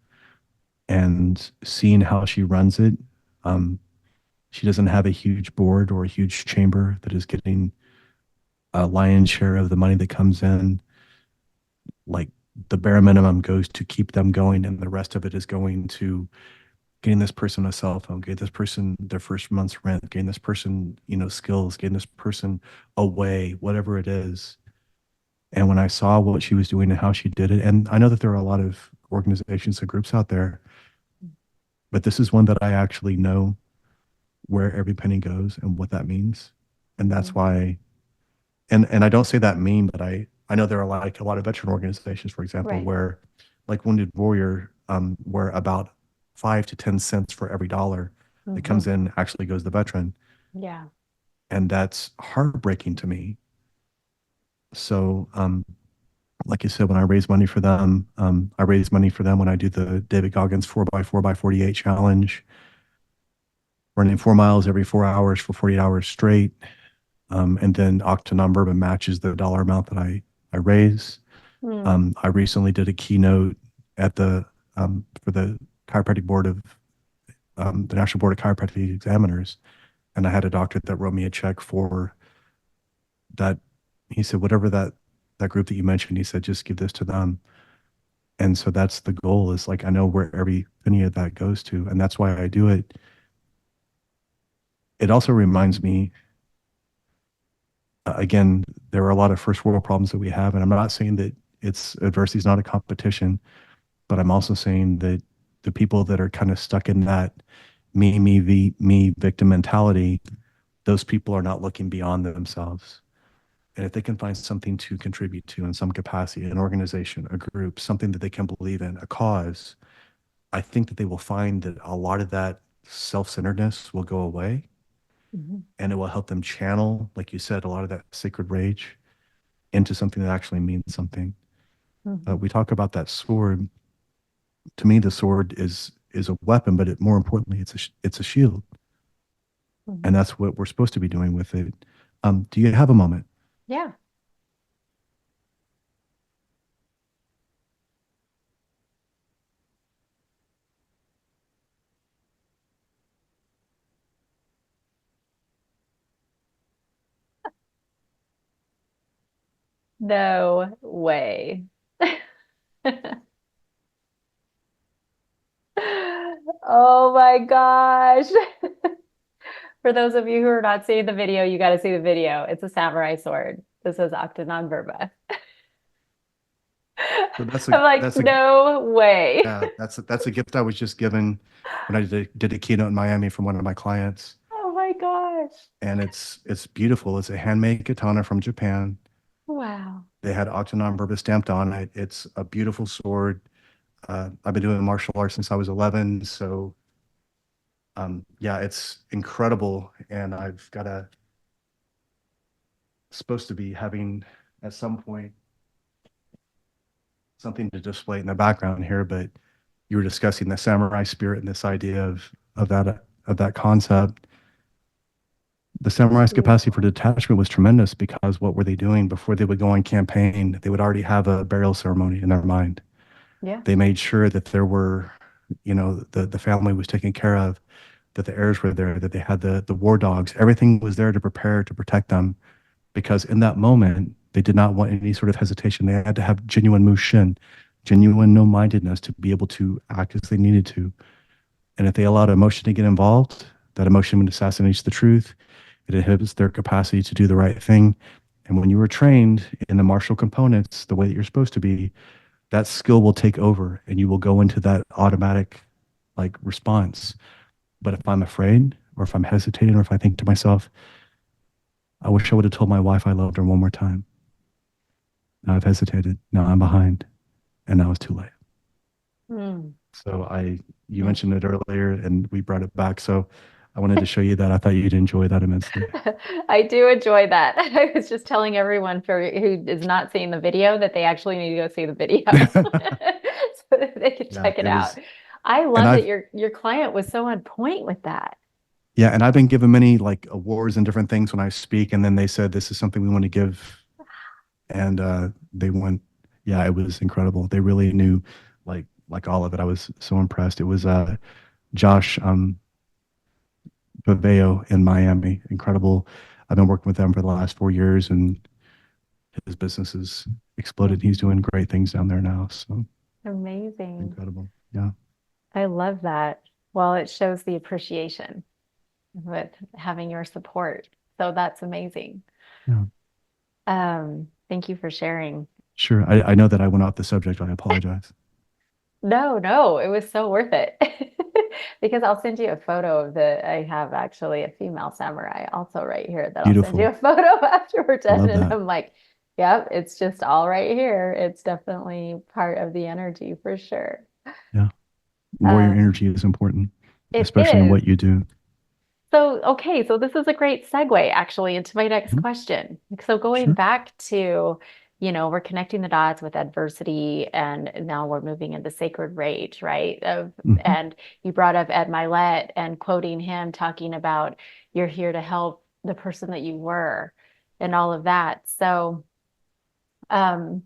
And seeing how she runs it, um, she doesn't have a huge board or a huge chamber that is getting a lion's share of the money that comes in. Like, the bare minimum goes to keep them going, and the rest of it is going to getting this person a cell phone, getting this person their first month's rent, getting this person, skills, getting this person away, whatever it is. And when I saw what she was doing and how she did it, and I know that there are a lot of organizations and groups out there, but this is one that I actually know where every penny goes and what that means. And that's
Mm,
why, and I don't say that mean, but I know there are like a lot of veteran organizations, for example,
right.
where like Wounded Warrior, where about 5 to 10 cents for every dollar that comes
Hmm.
in actually goes to the veteran.
Yeah.
And that's heartbreaking to me. So, like you said, when I raise money for them, I raise money for them when I do the David Goggins 4x4x48 challenge, running 4 miles every 4 hours for 48 hours straight. And then Acta number matches the dollar amount that I raise.
Mm,
I recently did a keynote at for the chiropractic board of the National Board of Chiropractic Examiners, and I had a doctor that wrote me a check for that. He said, whatever that that group that you mentioned, he said, just give this to them. And so that's the goal, is like, I know where every penny of that goes to. And that's why I do it. It also reminds me, again, there are a lot of first world problems that we have. And I'm not saying that adversity is not a competition, but I'm also saying that the people that are kind of stuck in that me victim mentality, those people are not looking beyond themselves. And if they can find something to contribute to in some capacity, an organization, a group, something that they can believe in, a cause, I think that they will find that a lot of that self-centeredness will go away,
Mhm.
and it will help them channel, like you said, a lot of that sacred rage into something that actually means something.
Mhm.
We talk about that sword. To me, the sword is a weapon, but more importantly, it's a shield, and
Mhm.
that's what we're supposed to be doing with it. Do you have a moment?
Yeah. No way. Oh my gosh. For those of you who are not seeing the video, you got to see the video. It's a samurai sword. This is Acta Verba.
So
I'm like,
that's a
no way.
yeah, that's a gift I was just given when I did a keynote in Miami from one of my clients,
Oh my gosh.
and it's beautiful. It's a handmade katana from Japan.
Wow.
They had Octanon Verba stamped on it. It's a beautiful sword. I've been doing martial arts since I was 11, so yeah, it's incredible. And I've got a supposed to be having at some point something to display in the background here, but you were discussing the samurai spirit and this idea of that concept. The samurai's capacity for
Beautiful.
detachment was tremendous, because what were they doing before they would go on campaign? They would already have a burial ceremony in their mind.
Yeah.
They made sure that there were, the family was taken care of, that the heirs were there, that they had the war dogs. Everything was there to prepare to protect them, because in that moment they did not want any sort of hesitation. They had to have genuine mushin, genuine no-mindedness to be able to act as they needed to. And if they allowed emotion to get involved, that emotion assassinates the truth. It inhibits their capacity to do the right thing. And when you were trained in the martial components the way that you're supposed to be, that skill will take over and you will go into that automatic like response. But if I'm afraid, or if I'm hesitating, or if I think to myself, I wish I would have told my wife I loved her one more time. Now I've hesitated. Now I'm behind. And now it's too late.
Mm.
So you mentioned it earlier and we brought it back. So I wanted to show you that. I thought you'd enjoy that immensely.
I do enjoy that. I was just telling everyone who is not seeing the video that they actually need to go see the video so that they can
Yeah,
check it
it
out.
was,
I
and
love that
I've,
your client was so on point with that.
yeah, and I've been given many like awards and different things when I speak. And then they said, this is something we want to give. And they went, yeah, it was incredible. They really knew like all of it. I was so impressed. It was Josh Paveo in Miami. Incredible. I've been working with them for the last 4 years, and his business has exploded. He's
Mhm.
doing great things down there now. So
Amazing.
incredible. Yeah.
I love that. Well, it shows the appreciation with having your support. So that's amazing.
Yeah.
Thank you for sharing.
Sure. I know that I went off the subject. I apologize.
No, no, it was so worth it. Because I'll send you a photo of I have actually a female samurai also right here that I'll send you
Beautiful.
a photo after we're
I
done.
love
And
that.
I'm like, yep, it's just all right here. It's definitely part of the energy for sure.
Yeah. Warrior
Um,
energy is important,
it
especially in
is.
what you do.
So, okay, so this is a great segue actually into my next
Mhm.
question. So going
Sure.
back to, we're connecting the dots with adversity and now we're moving into sacred rage, right?
Hmm.
And you brought up Ed Milet and quoting him talking about you're here to help the person that you were and all of that. So um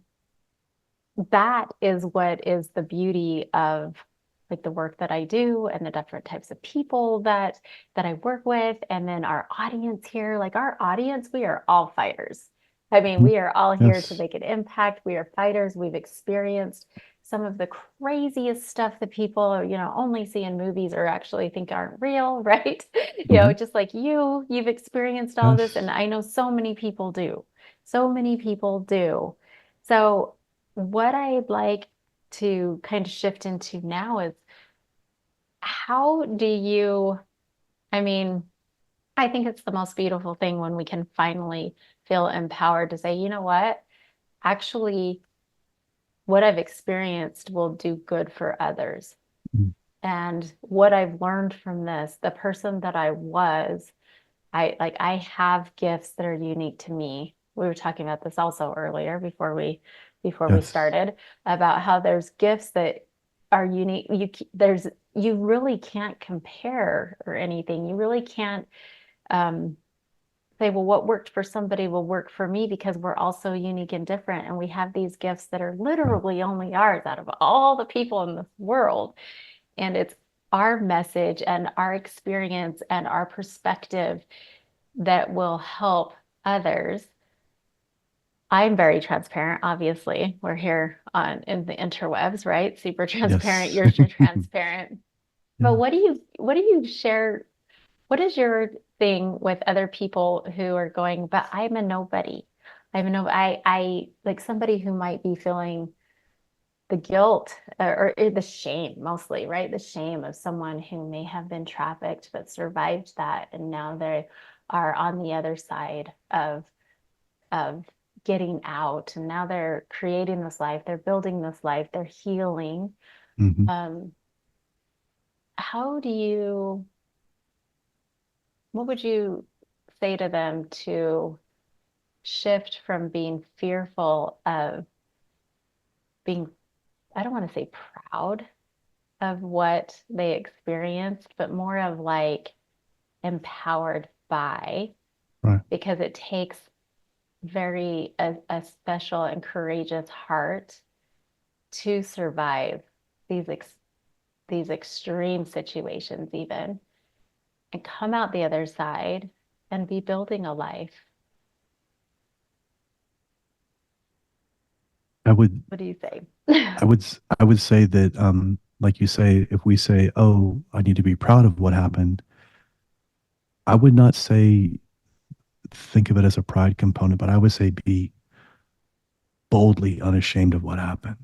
that is what is the beauty of like the work that I do and the different types of people that I work with and then our audience here, like our audience, we are all fighters. I mean,
Mhm.
we are all here to
Yes.
make an impact. We are fighters. We've experienced some of the craziest stuff that people, only see in movies or actually think aren't real, right?
Mhm.
Just like you've experienced all this, and
Yes.
I know so many people do. So many people do. So, what I'd like to kind of shift into now is how do you, I mean, I think it's the most beautiful thing when we can finally feel empowered to say, you know what? Actually, what I've experienced will do good for others.
Mhm.
And what I've learned from this, the person that I was, I have gifts that are unique to me. We were talking about this also earlier before we
Yes.
started about how there's gifts that are unique. You really can't compare or anything. You really can't um, say, well, what worked for somebody will work for me because we're all so unique and different. And we have these gifts that are
Right.
literally only ours out of all the people in this world. And it's our message and our experience and our perspective that will help others. I'm very transparent, obviously. We're here on in the interwebs, right? Super transparent.
Yes.
You're transparent. But
Yeah.
what do you share? What is your thing with other people who are going, but I'm a nobody. I'm a no, I like somebody who might be feeling the guilt or the shame mostly, right? The shame of someone who may have been trafficked but survived that, and now they are on the other side of getting out, and now they're creating this life, they're building this life, they're healing.
Mhm.
Um, how do you what would you say to them to shift from being fearful of being, I don't want to say proud of what they experienced, but more of like empowered by,
Right.
because it takes a special and courageous heart to survive these these extreme situations even and come out the other side and be building a life.
I would
What do you say?
I would say that like you say, if we say, "Oh, I need to be proud of what happened," I would not say think of it as a pride component, but I would say be boldly unashamed of what happened.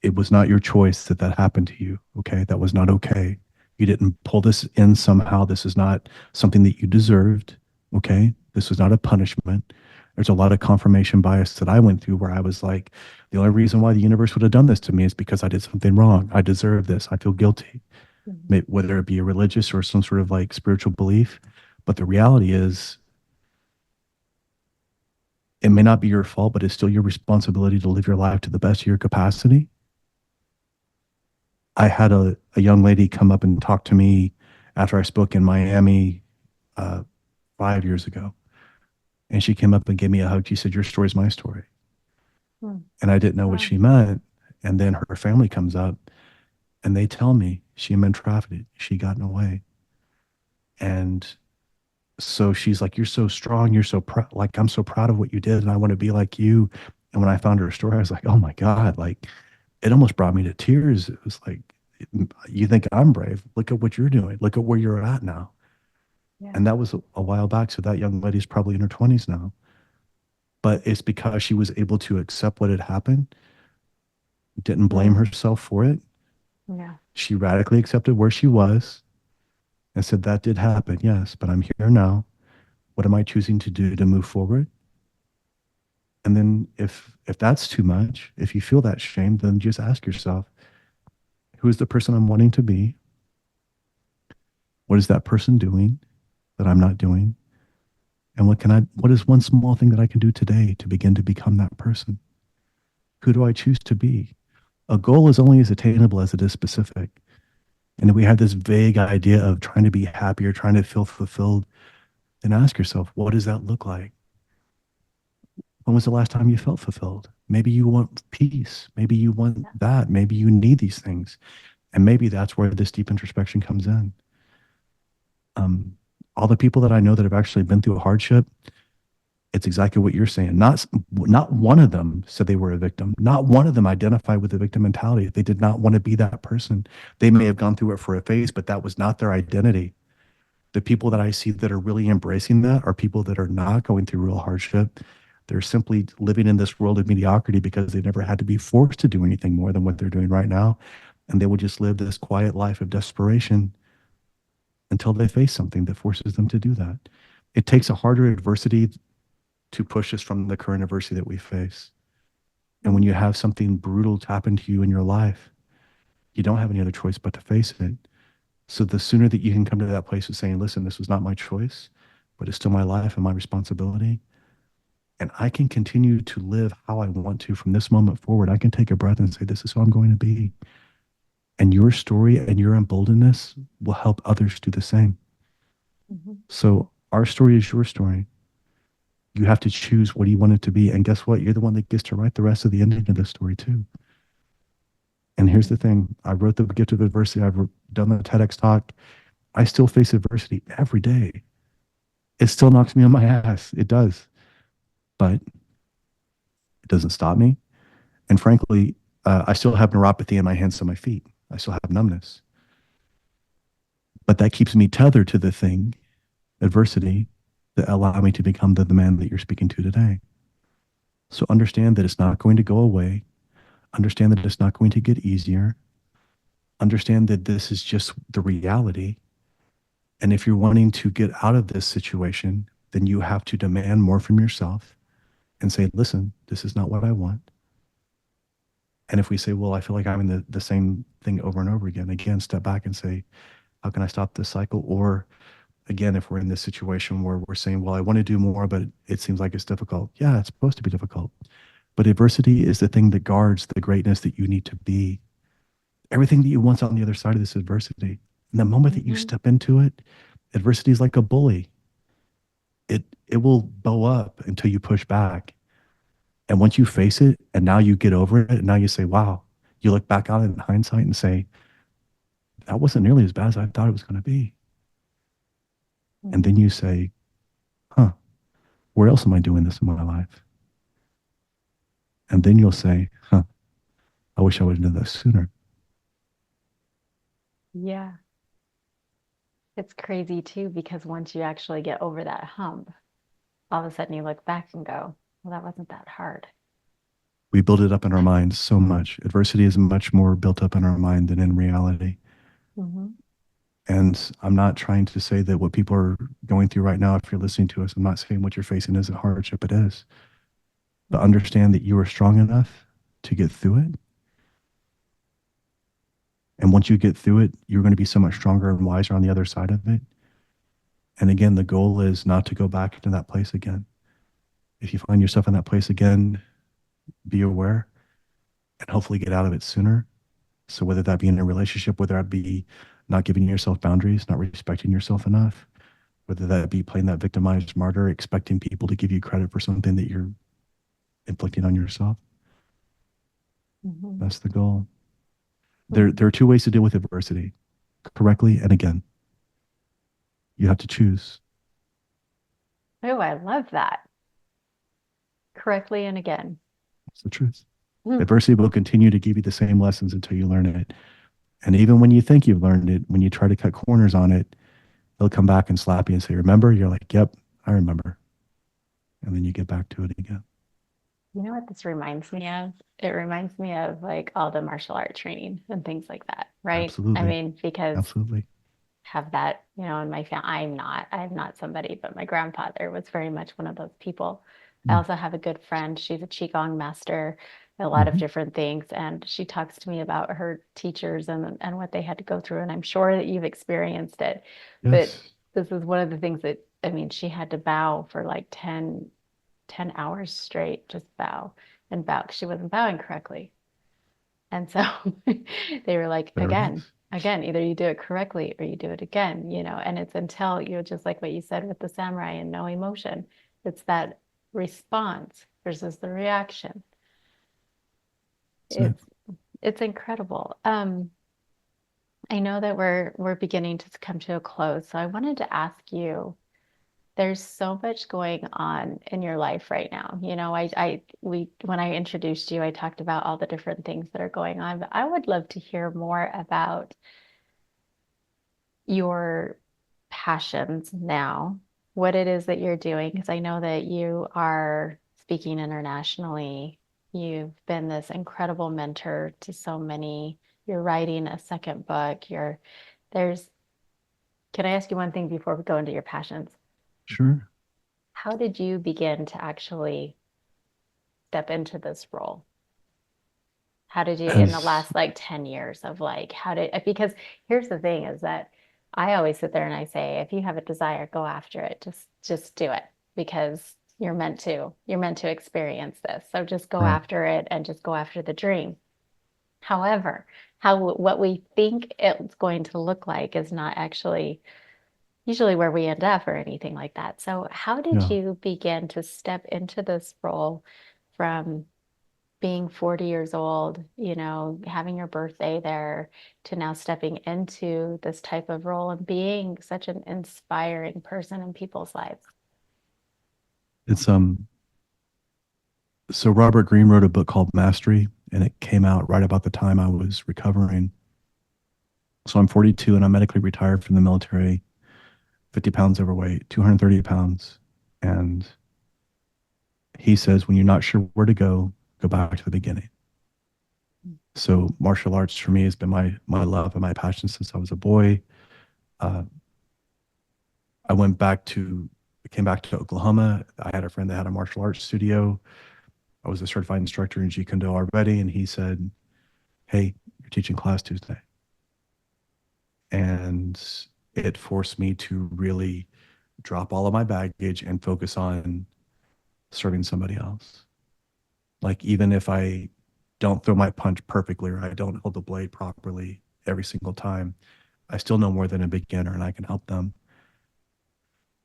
It was not your choice that that happened to you. Okay. That was not okay. You didn't pull this in somehow. This is not something that you deserved. Okay. This was not a punishment. There's a lot of confirmation bias that I went through where I was like, the only reason why the universe would have done this to me is because I did something wrong. I deserve this. I feel guilty,
Mhm.
whether it be a religious or some sort of like spiritual belief. But the reality is, it may not be your fault, but it's still your responsibility to live your life to the best of your capacity. I had a young lady come up and talk to me after I spoke in Miami 5 years ago. And she came up and gave me a hug. She said, "Your story is my story."
Hmm.
And I didn't know what
Wow.
she meant. And then her family comes up and they tell me she had been trafficked. She gotten away. And so she's like, "You're so strong. You're so proud. Like, I'm so proud of what you did. And I want to be like you." And when I found her story, I was like, "Oh my God." Like, it almost brought me to tears. It was like, you think I'm brave. Look at what you're doing. Look at where you're at now.
Yeah.
And that was a while back. So that young lady's probably in her 20s now. But it's because she was able to accept what had happened, didn't blame
Mm.
herself for it.
Yeah.
She radically accepted where she was and said, "That did happen, yes, but I'm here now. What am I choosing to do to move forward?" And then if that's too much, if you feel that shame, then just ask yourself, who is the person I'm wanting to be? What is that person doing that I'm not doing? And what is one small thing that I can do today to begin to become that person? Who do I choose to be? A goal is only as attainable as it is specific. And if we have this vague idea of trying to be happier, trying to feel fulfilled, then ask yourself, what does that look like? When was the last time you felt fulfilled? Maybe you want peace. Maybe you want
Yeah.
that. Maybe you need these things. And maybe that's where this deep introspection comes in. Um, all the people that I know that have actually been through a hardship, it's exactly what you're saying. Not one of them said they were a victim. Not one of them identified with the victim mentality. They did not want to be that person. They may have gone through it for a phase, but that was not their identity. The people that I see that are really embracing that are people that are not going through real hardship. They're simply living in this world of mediocrity because they never had to be forced to do anything more than what they're doing right now. And they will just live this quiet life of desperation until they face something that forces them to do that. It takes a harder adversity to push us from the current adversity that we face. And when you have something brutal happen to you in your life, you don't have any other choice but to face it. So the sooner that you can come to that place of saying, listen, this was not my choice, but it's still my life and my responsibility. And I can continue to live how I want to from this moment forward. I can take a breath and say, this is who I'm going to be. And your story and your emboldenedness will help others do the same.
Mm-hmm.
So our story is your story. You have to choose what you want it to be. And guess what? You're the one that gets to write the rest of the ending of the story too. And here's the thing. I wrote the gift of adversity. I've done the TEDx talk. I still face adversity every day. It still knocks me on my ass. It does. But it doesn't stop me. And frankly, I still have neuropathy in my hands and my feet. I still have numbness. But that keeps me tethered to the thing, adversity, that allow me to become the man that you're speaking to today. So understand that it's not going to go away. Understand that it's not going to get easier. Understand that this is just the reality. And if you're wanting to get out of this situation, then you have to demand more from yourself and say, listen, this is not what I want. And if we say, well, I feel like I'm in the same thing over and over again, step back and say, how can I stop this cycle? Or again, if we're in this situation where we're saying, well, I want to do more, but it seems like it's difficult. Yeah, it's supposed to be difficult. But adversity is the thing that guards the greatness that you need to be. Everything that you want's on the other side of this adversity. And the moment that you step into it, adversity is like a bully. It will bow up until you push back. And once you face it and now you get over it, and now you say, wow, you look back on it in hindsight and say, that wasn't nearly as bad as I thought it was going to be. And then you say, huh, where else am I doing this in my life? And then you'll say, huh, I wish I would have done this sooner.
Yeah. It's crazy too, because once you actually get over that hump, all of a sudden you look back and go, well, that wasn't that hard.
We build it up in our minds so much. Adversity is much more built up in our mind than in reality.
Mm-hmm.
And I'm not trying to say that what people are going through right now, if you're listening to us, I'm not saying what you're facing is a hardship. It is. But understand that you are strong enough to get through it. And once you get through it, you're going to be so much stronger and wiser on the other side of it. And again, the goal is not to go back into that place again. If you find yourself in that place again, be aware and hopefully get out of it sooner. So whether that be in a relationship, whether that be not giving yourself boundaries, not respecting yourself enough, whether that be playing that victimized martyr, expecting people to give you credit for something that you're inflicting on yourself.
Mm-hmm.
That's the goal. There are two ways to deal with adversity, correctly and again. You have to choose.
Oh, I love that. Correctly and again.
That's the truth. Adversity will continue to give you the same lessons until you learn it. And even when you think you've learned it, when you try to cut corners on it, they'll come back and slap you and say, remember? You're like, yep, I remember. And then you get back to it again.
You know what this reminds me of? It reminds me of like all the martial art training and things like that, right?
Absolutely.
I mean, because
Absolutely.
have that, in my family. I'm not somebody, but my grandfather was very much one of those people. I also have a good friend. She's a Qigong master, a lot of different things. And she talks to me about her teachers and what they had to go through. And I'm sure that you've experienced it. But
Yes.
this is one of the things that, I mean, she had to bow for like 10 hours straight, just bow and bow, 'cause she wasn't bowing correctly. And so they were like,
There it is.
again, either you do it correctly or you do it again, and it's until just like what you said with the samurai and no emotion. It's that response versus the reaction.
That's it.
It's incredible. I know that we're beginning to come to a close, so I wanted to ask you, there's so much going on in your life right now. We when I introduced you, I talked about all the different things that are going on, but I would love to hear more about your passions now, what it is that you're doing, because I know that you are speaking internationally. You've been this incredible mentor to so many. You're writing a second book. There's, can I ask you one thing before we go into your passions?
Sure.
How did you begin to actually step into this role? How did you, in the
As
last like 10 years of like, because here's the thing is that I always sit there and I say, if you have a desire, go after it. Just do it because you're meant to experience this. So just go
right.
after it and just go after the dream. However, what we think it's going to look like is not actually usually where we end up or anything like that. So how did
Yeah.
you begin to step into this role from being 40 years old, having your birthday there, to now stepping into this type of role and being such an inspiring person in people's lives?
It's so Robert Greene wrote a book called Mastery, and it came out right about the time I was recovering. So I'm 42 and I'm medically retired from the military, 50 pounds overweight, 230 pounds. And he says, when you're not sure where to go back to the beginning. So martial arts for me has been my love and my passion since I was a boy. Uh, I went back to, I came back to Oklahoma. I had a friend that had a martial arts studio. I was a certified instructor in Jeet Kune Do already, and he said, "Hey, you're teaching class Tuesday," and it forced me to really drop all of my baggage and focus on serving somebody else. Like even if I don't throw my punch perfectly or I don't hold the blade properly every single time, I still know more than a beginner and I can help them.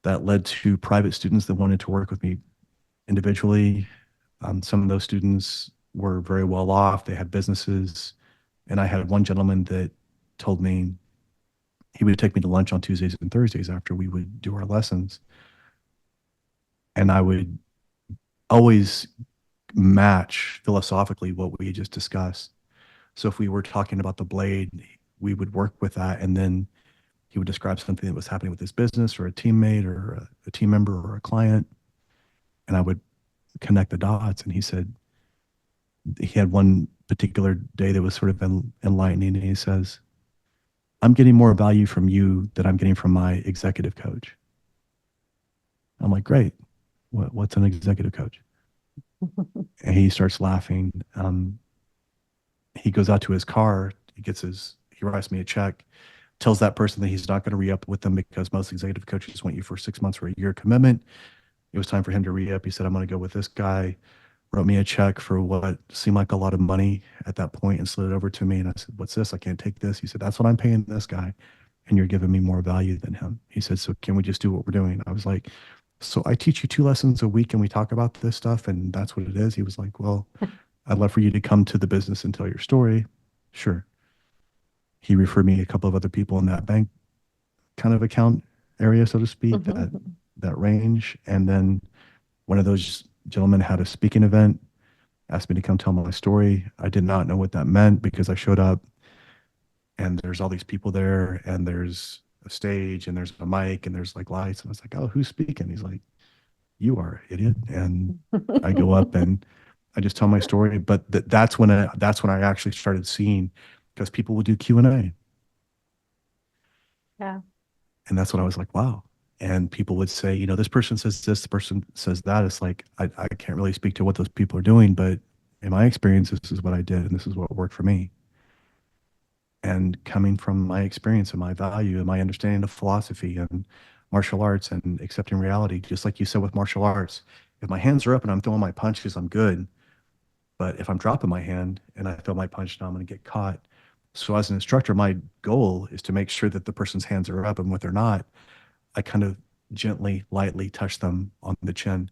That led to private students that wanted to work with me individually. Some of those students were very well off. They had businesses. And I had one gentleman that told me he would take me to lunch on Tuesdays and Thursdays after we would do our lessons. And I would always match philosophically what we just discussed. So if we were talking about the blade, we would work with that. And then he would describe something that was happening with his business or a teammate or a team member or a client. And I would connect the dots. And he said he had one particular day that was sort of enlightening. And he says, I'm getting more value from you than I'm getting from my executive coach. I'm like, great. What's an executive coach? And he starts laughing. He goes out to his car. He writes me a check, tells that person that he's not going to re-up with them because most executive coaches want you for 6 months or a year commitment. It was time for him to re-up. He said, I'm going to go with this guy. Wrote me a check for what seemed like a lot of money at that point and slid it over to me. And I said, what's this? I can't take this. He said, that's what I'm paying this guy. And you're giving me more value than him. He said, so can we just do what we're doing? I was like, so I teach you 2 lessons a week and we talk about this stuff and that's what it is. He was like, well, I'd love for you to come to the business and tell your story. Sure. He referred me a couple of other people in that bank kind of account area, so to speak, that range. And then one of those gentlemen had a speaking event, asked me to come tell my story. I did not know what that meant because I showed up and there's all these people there and there's a stage and there's a mic and there's like lights. And I was like, oh, who's speaking? He's like, you are, idiot. And I go up and I just tell my story. But that's when I actually started seeing because people would do Q&A.
Yeah.
And that's when I was like, wow. And people would say, this person says this, the person says that. It's like, I can't really speak to what those people are doing, but in my experience, this is what I did and this is what worked for me. And coming from my experience and my value and my understanding of philosophy and martial arts and accepting reality, just like you said with martial arts, if my hands are up and I'm throwing my punches, I'm good. But if I'm dropping my hand and I throw my punch, now I'm going to get caught. So as an instructor, my goal is to make sure that the person's hands are up, and when they're not, I kind of gently, lightly touch them on the chin,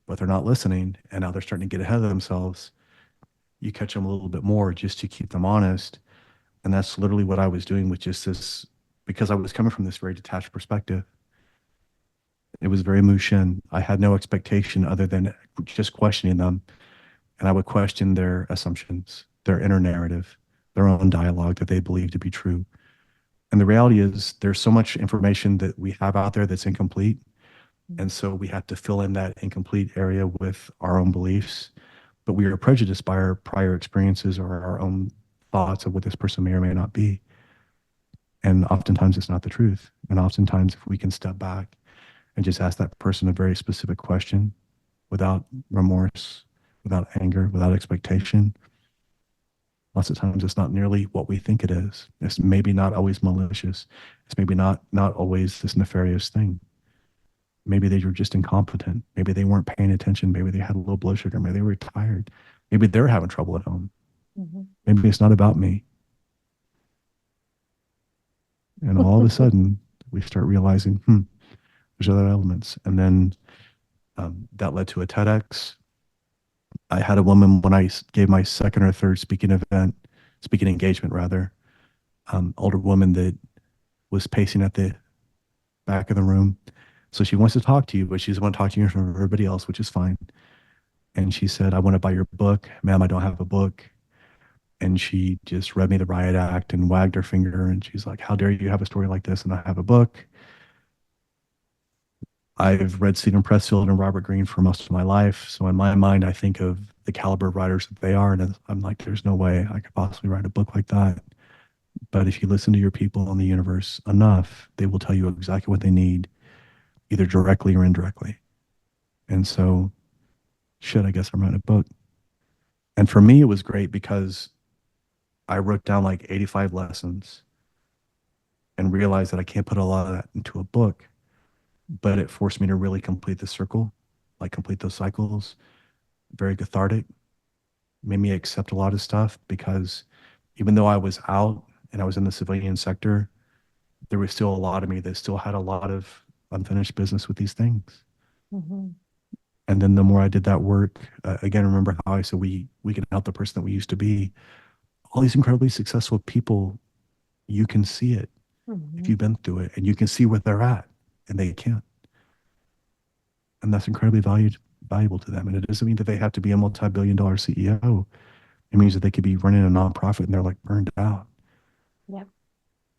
but they're not listening. And now they're starting to get ahead of themselves. You catch them a little bit more just to keep them honest. And that's literally what I was doing with just this, because I was coming from this very detached perspective. It was very Mushin. I had no expectation other than just questioning them. And I would question their assumptions, their inner narrative, their own dialogue that they believe to be true. And the reality is, there's so much information that we have out there that's incomplete. And so we have to fill in that incomplete area with our own beliefs. But we are prejudiced by our prior experiences or our own thoughts of what this person may or may not be. And oftentimes it's not the truth. And oftentimes, if we can step back and just ask that person a very specific question without remorse, without anger, without expectation, lots of times it's not nearly what we think it is. It's maybe not always malicious. It's maybe not always this nefarious thing. Maybe they were just incompetent. Maybe they weren't paying attention. Maybe they had a low blood sugar. Maybe they were tired. Maybe they're having trouble at home.
Mm-hmm.
Maybe it's not about me. And all of a sudden, we start realizing, there's other elements. And then that led to a TEDx. I had a woman when I gave my second or third speaking engagement rather, older woman that was pacing at the back of the room. So she wants to talk to you, but she doesn't want to talk to you in front of everybody else, which is fine. And she said, I want to buy your book. Ma'am, I don't have a book. And she just read me the riot act and wagged her finger. And she's like, how dare you have a story like this and not have a book? I've read Stephen Pressfield and Robert Greene for most of my life. So in my mind, I think of the caliber of writers that they are. And I'm like, there's no way I could possibly write a book like that. But if you listen to your people in the universe enough, they will tell you exactly what they need, either directly or indirectly. And so, I guess I'm writing a book. And for me, it was great because I wrote down like 85 lessons and realized that I can't put a lot of that into a book, but it forced me to really complete the circle, like complete those cycles. Very cathartic, made me accept a lot of stuff because even though I was out and I was in the civilian sector, there was still a lot of me that still had a lot of unfinished business with these things.
Mm-hmm.
And then the more I did that work, again, remember how I said we can help the person that we used to be. All these incredibly successful people, you can see it if you've been through it, and you can see where they're at, and they can't. And that's incredibly valuable to them. And it doesn't mean that they have to be a multi-billion-dollar CEO. It means that they could be running a nonprofit and they're like burned out.
Yep.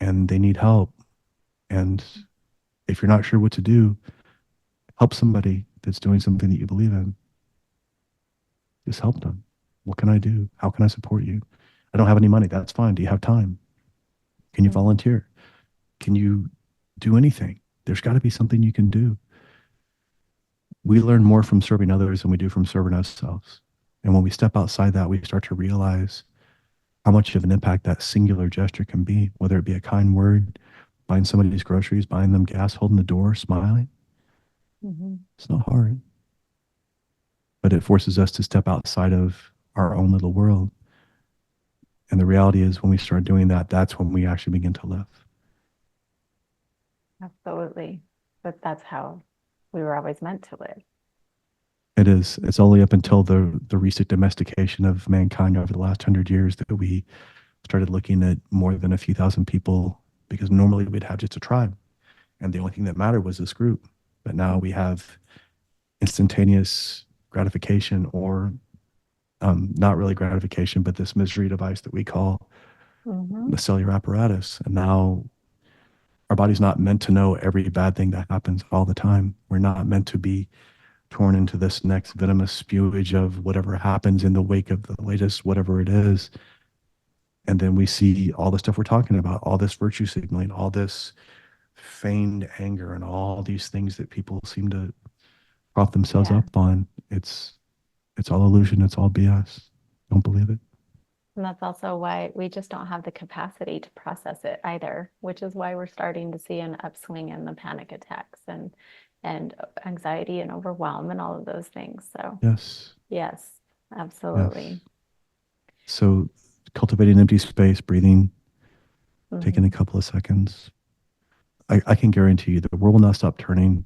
And they need help. And if you're not sure what to do, help somebody that's doing something that you believe in. Just help them. What can I do? How can I support you? I don't have any money. That's fine. Do you have time? Can you volunteer? Can you do anything? There's got to be something you can do. We learn more from serving others than we do from serving ourselves. And when we step outside that, we start to realize how much of an impact that singular gesture can be, whether it be a kind word, buying somebody's groceries, buying them gas, holding the door, smiling. It's not hard. But it forces us to step outside of our own little world. And the reality is when we start doing that, that's when we actually begin to live.
Absolutely. But that's how we were always meant to live.
It is. It's only up until the recent domestication of mankind over the last 100 years that we started looking at more than a few thousand people, because normally we'd have just a tribe. And the only thing that mattered was this group. But now we have instantaneous gratification, or not really gratification, but this misery device that we call the cellular apparatus. And now our body's not meant to know every bad thing that happens all the time. We're not meant to be torn into this next venomous spewage of whatever happens in the wake of the latest, whatever it is. And then we see all the stuff we're talking about, all this virtue signaling, all this feigned anger, and all these things that people seem to prop themselves up on. It's all illusion. It's all BS. Don't believe it.
And that's also why we just don't have the capacity to process it either, which is why we're starting to see an upswing in the panic attacks and anxiety and overwhelm and all of those things. So yes, absolutely.
Yes. So cultivating empty space, breathing, taking a couple of seconds. I can guarantee you the world will not stop turning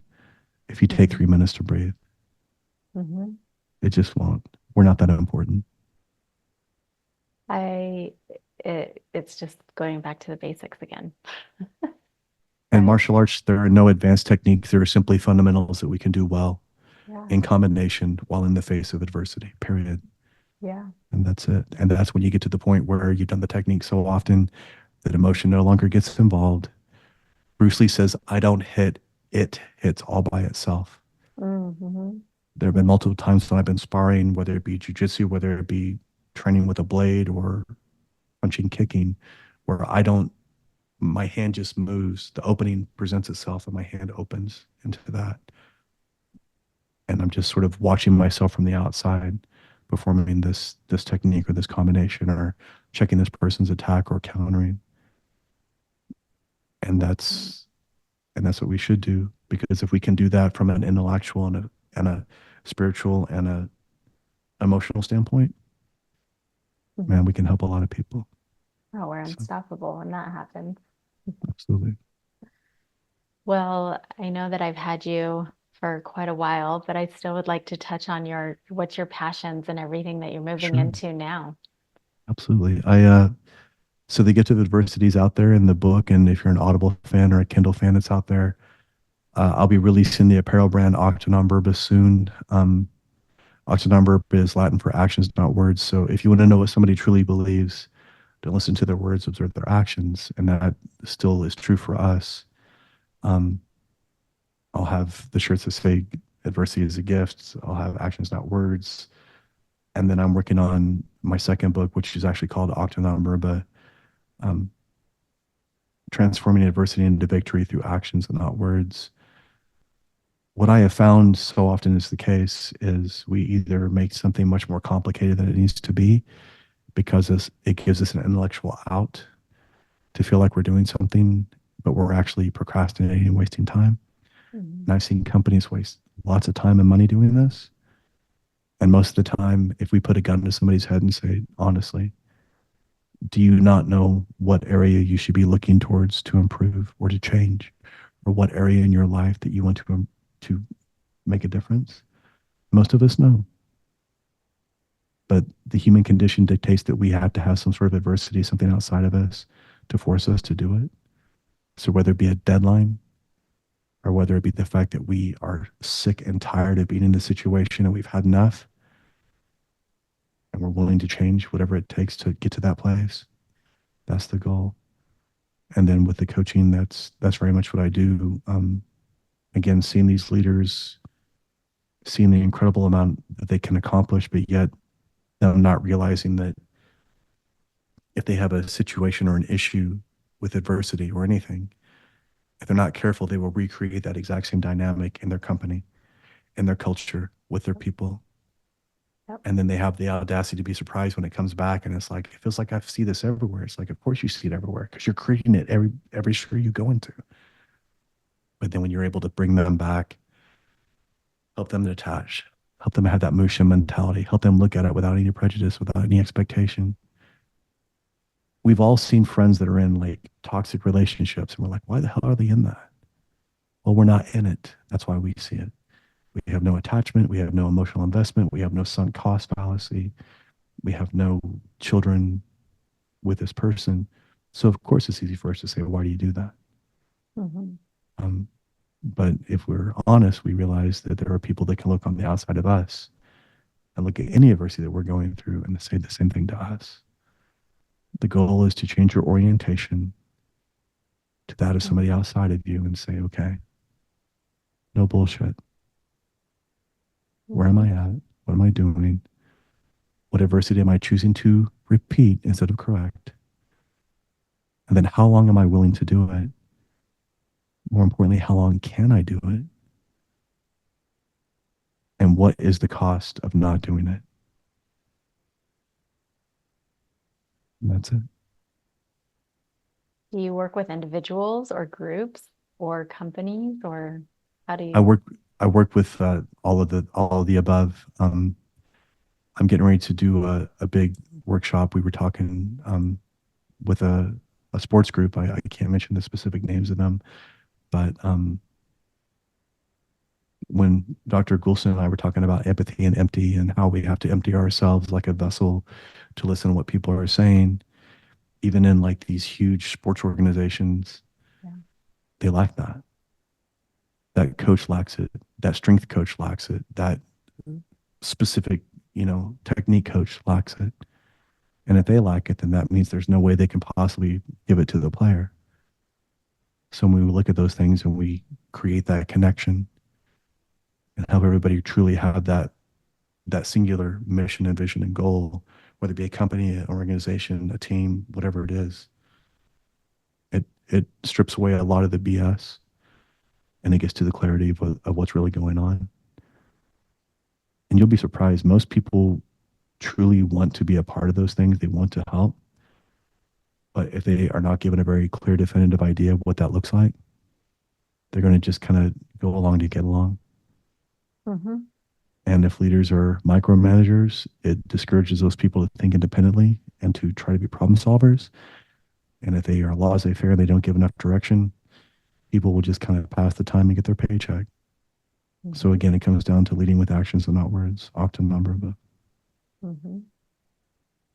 if you take 3 minutes to breathe. It just won't. We're not that important.
it's just going back to the basics again.
And
Right.
martial arts, there are no advanced techniques. There are simply fundamentals that we can do well
Yeah.
in combination while in the face of adversity, period.
Yeah.
And that's it. And that's when you get to the point where you've done the technique so often that emotion no longer gets involved. Bruce Lee says, I don't hit, it hits all by itself.
Mm-hmm.
There have been multiple times when I've been sparring, whether it be jujitsu, whether it be training with a blade or punching, kicking, where I don't, my hand just moves. The opening presents itself and my hand opens into that. And I'm just sort of watching myself from the outside performing this technique or this combination or checking this person's attack or countering. And that's what we should do, because if we can do that from an intellectual and a spiritual and a emotional standpoint, man, we can help a lot of people.
Oh, we're
So,
unstoppable when that happens.
absolutely.
Well, I know that I've had you for quite a while, but I still would like to touch on what's your passions and everything that you're moving
Sure.
into now.
Absolutely. So the gift of adversity is out there in the book, and if you're an Audible fan or a Kindle fan, it's out there. I'll be releasing the apparel brand Acta Verba soon. Acta Verba is Latin for actions, not words. So if you want to know what somebody truly believes, don't listen to their words, observe their actions, and that still is true for us. I'll have the shirts that say adversity is a gift. I'll have actions, not words. And then I'm working on my second book, which is actually called Acta Verba, transforming adversity into victory through actions and not words. What I have found so often is the case is we either make something much more complicated than it needs to be because it gives us an intellectual out to feel like we're doing something, but we're actually procrastinating and wasting time.
Mm-hmm.
And I've seen companies waste lots of time and money doing this. And most of the time, if we put a gun to somebody's head and say, honestly, do you not know what area you should be looking towards to improve or to change, or what area in your life that you want to make a difference? Most of us know. But the human condition dictates that we have to have some sort of adversity, something outside of us to force us to do it. So whether it be a deadline or whether it be the fact that we are sick and tired of being in the situation and we've had enough and we're willing to change whatever it takes to get to that place, that's the goal. And then with the coaching, that's very much what I do. Again, seeing these leaders, seeing the incredible amount that they can accomplish, but yet them not realizing that if they have a situation or an issue with adversity or anything, if they're not careful, they will recreate that exact same dynamic in their company, in their culture, with their people.
Yep.
And then they have the audacity to be surprised when it comes back. And it's like, it feels like I see this everywhere. It's like, of course you see it everywhere because you're creating it every sphere you go into. But then when you're able to bring them back, help them detach, help them have that Musha mentality, help them look at it without any prejudice, without any expectation. We've all seen friends that are in like toxic relationships and we're like, why the hell are they in that? Well, we're not in it. That's why we see it. We have no attachment. We have no emotional investment. We have no sunk cost fallacy. We have no children with this person. So of course it's easy for us to say, why do you do that?
Mm-hmm.
But if we're honest, we realize that there are people that can look on the outside of us and look at any adversity that we're going through and say the same thing to us. The goal is to change your orientation to that of somebody outside of you and say, okay, no bullshit. Where am I at? What am I doing? What adversity am I choosing to repeat instead of correct? And then how long am I willing to do it? More importantly, how long can I do it? And what is the cost of not doing it? And that's it.
Do you work with individuals or groups or companies, or how do you?
I work with all of the above. I'm getting ready to do a big workshop. We were talking with a sports group. I can't mention the specific names of them, but when Dr. Goulson and I were talking about empathy and empty and how we have to empty ourselves like a vessel to listen to what people are saying, even in like these huge sports organizations,
Yeah.
they lack that. That coach lacks it. That strength coach lacks it. That specific, technique coach lacks it. And if they lack it, then that means there's no way they can possibly give it to the player. So when we look at those things and we create that connection and help everybody truly have that singular mission and vision and goal, whether it be a company, an organization, a team, whatever it is, it strips away a lot of the BS and it gets to the clarity of what's really going on. And you'll be surprised. Most people truly want to be a part of those things. They want to help. But if they are not given a very clear, definitive idea of what that looks like, they're going to just kind of go along to get along.
Mm-hmm.
And if leaders are micromanagers, it discourages those people to think independently and to try to be problem solvers. And if they are laissez-faire, they don't give enough direction, people will just kind of pass the time and get their paycheck.
Mm-hmm.
So again, it comes down to leading with actions and not words. Acta, Verba.
Mm-hmm.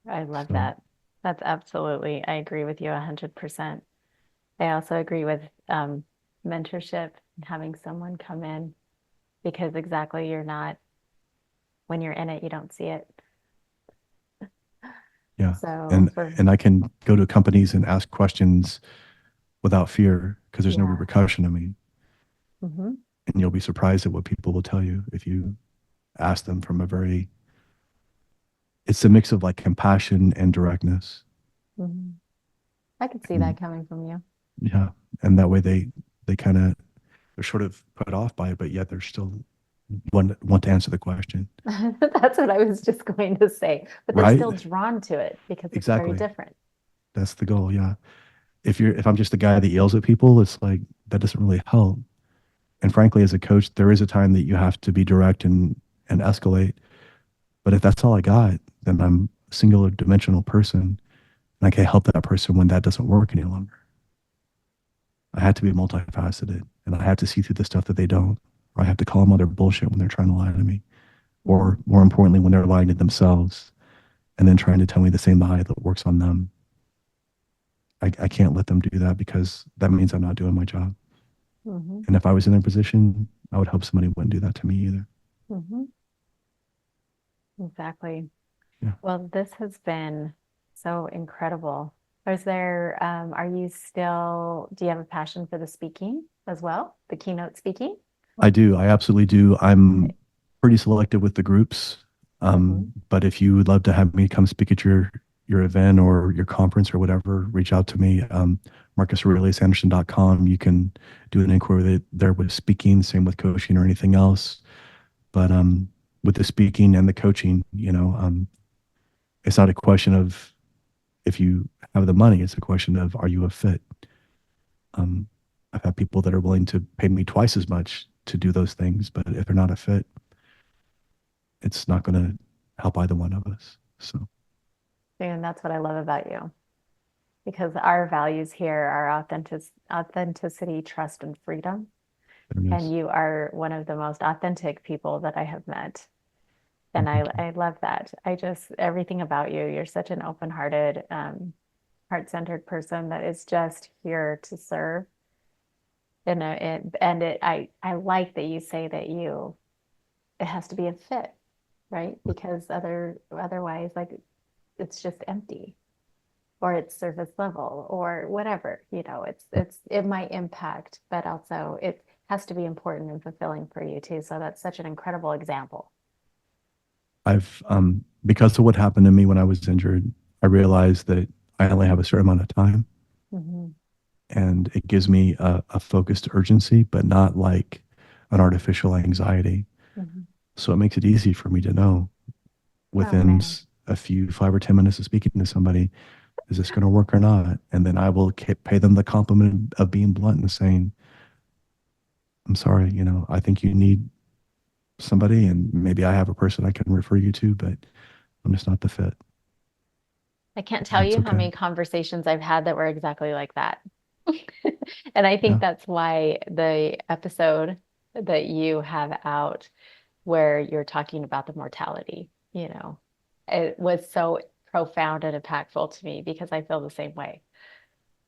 I love
So-
that. That's absolutely, I agree with you 100%. I also agree with mentorship and having someone come in because exactly when you're in it, you don't see it.
Yeah.
So
And I can go to companies and ask questions without fear because there's no
Yeah.
repercussion. I mean,
Mm-hmm.
and you'll be surprised at what people will tell you if you ask them from it's a mix of like compassion and directness.
Mm-hmm. I could see
And,
that coming from you.
yeah. And that way they kind of, they're sort of put off by it, but yet they're still want to answer the question.
That's what I was just going to say, but they're
Right?
still drawn to it because it's very
Exactly.
different.
That's the goal. Yeah. If I'm just the guy that yells at people, it's like, that doesn't really help. And frankly, as a coach, there is a time that you have to be direct and escalate. But if that's all I got, then I'm a singular dimensional person and I can't help that person when that doesn't work any longer. I had to be multifaceted and I have to see through the stuff that they don't, or I have to call them other bullshit when they're trying to lie to me, or more importantly, when they're lying to themselves and then trying to tell me the same lie that works on them. I can't let them do that because that means I'm not doing my job.
Mm-hmm.
And if I was in their position, I would hope somebody wouldn't do that to me either.
Mm-hmm. Exactly.
Yeah.
Well, this has been so incredible. Do you have a passion for the speaking as well? The keynote speaking?
I do. I absolutely do. I'm pretty selective with the groups.
Mhm.
But if you would love to have me come speak at your event or your conference or whatever, reach out to me. MarcusAureliusAnderson.com. You can do an inquiry there with speaking, same with coaching or anything else. But with the speaking and the coaching, it's not a question of if you have the money, it's a question of are you a fit? Um, I've had people that are willing to pay me twice as much to do those things, but if they're not a fit, it's not going to help either one of us. So,
And that's what I love about you because our values here are authenticity, trust, and freedom.
there it is.
And you are one of the most authentic people that I have met. And
Thank you.
I love that. Everything about you, you're such an open-hearted, heart-centered person that is just here to serve. I like that you say that it has to be a fit, right? Because otherwise, like it's just empty, or it's surface level, or whatever. It might impact, but also it has to be important and fulfilling for you too. So that's such an incredible example.
I've, because of what happened to me when I was injured, I realized that I only have a certain amount of time
Mm-hmm.
and it gives me a focused urgency, but not like an artificial anxiety.
Mm-hmm.
So it makes it easy for me to know within
man.
a few 5 or 10 minutes of speaking to somebody, is this going to work or not? And then I will pay them the compliment of being blunt and saying, I'm sorry, I think you need somebody and maybe I have a person I can refer you to, but I'm just not the fit.
I can't tell
That's
you how
okay.
many conversations I've had that were exactly like that. And I think
Yeah.
that's why the episode that you have out where you're talking about the mortality, it was so profound and impactful to me because I feel the same way.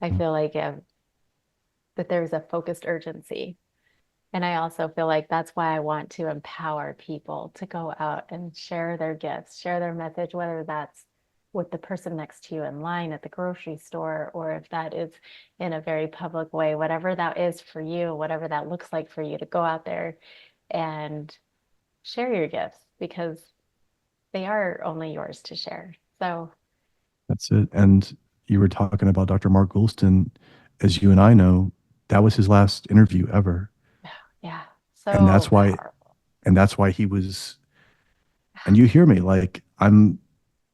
I feel like that there's a focused urgency. And I also feel like that's why I want to empower people to go out and share their gifts, share their message, whether that's with the person next to you in line at the grocery store, or if that is in a very public way, whatever that is for you, whatever that looks like for you, to go out there and share your gifts because they are only yours to share. So
That's it. And you were talking about Dr. Mark Goulston. As you and I know, that was his last interview ever.
yeah,
And
so
that's why,
powerful.
and that's why he was, and you hear me, like I'm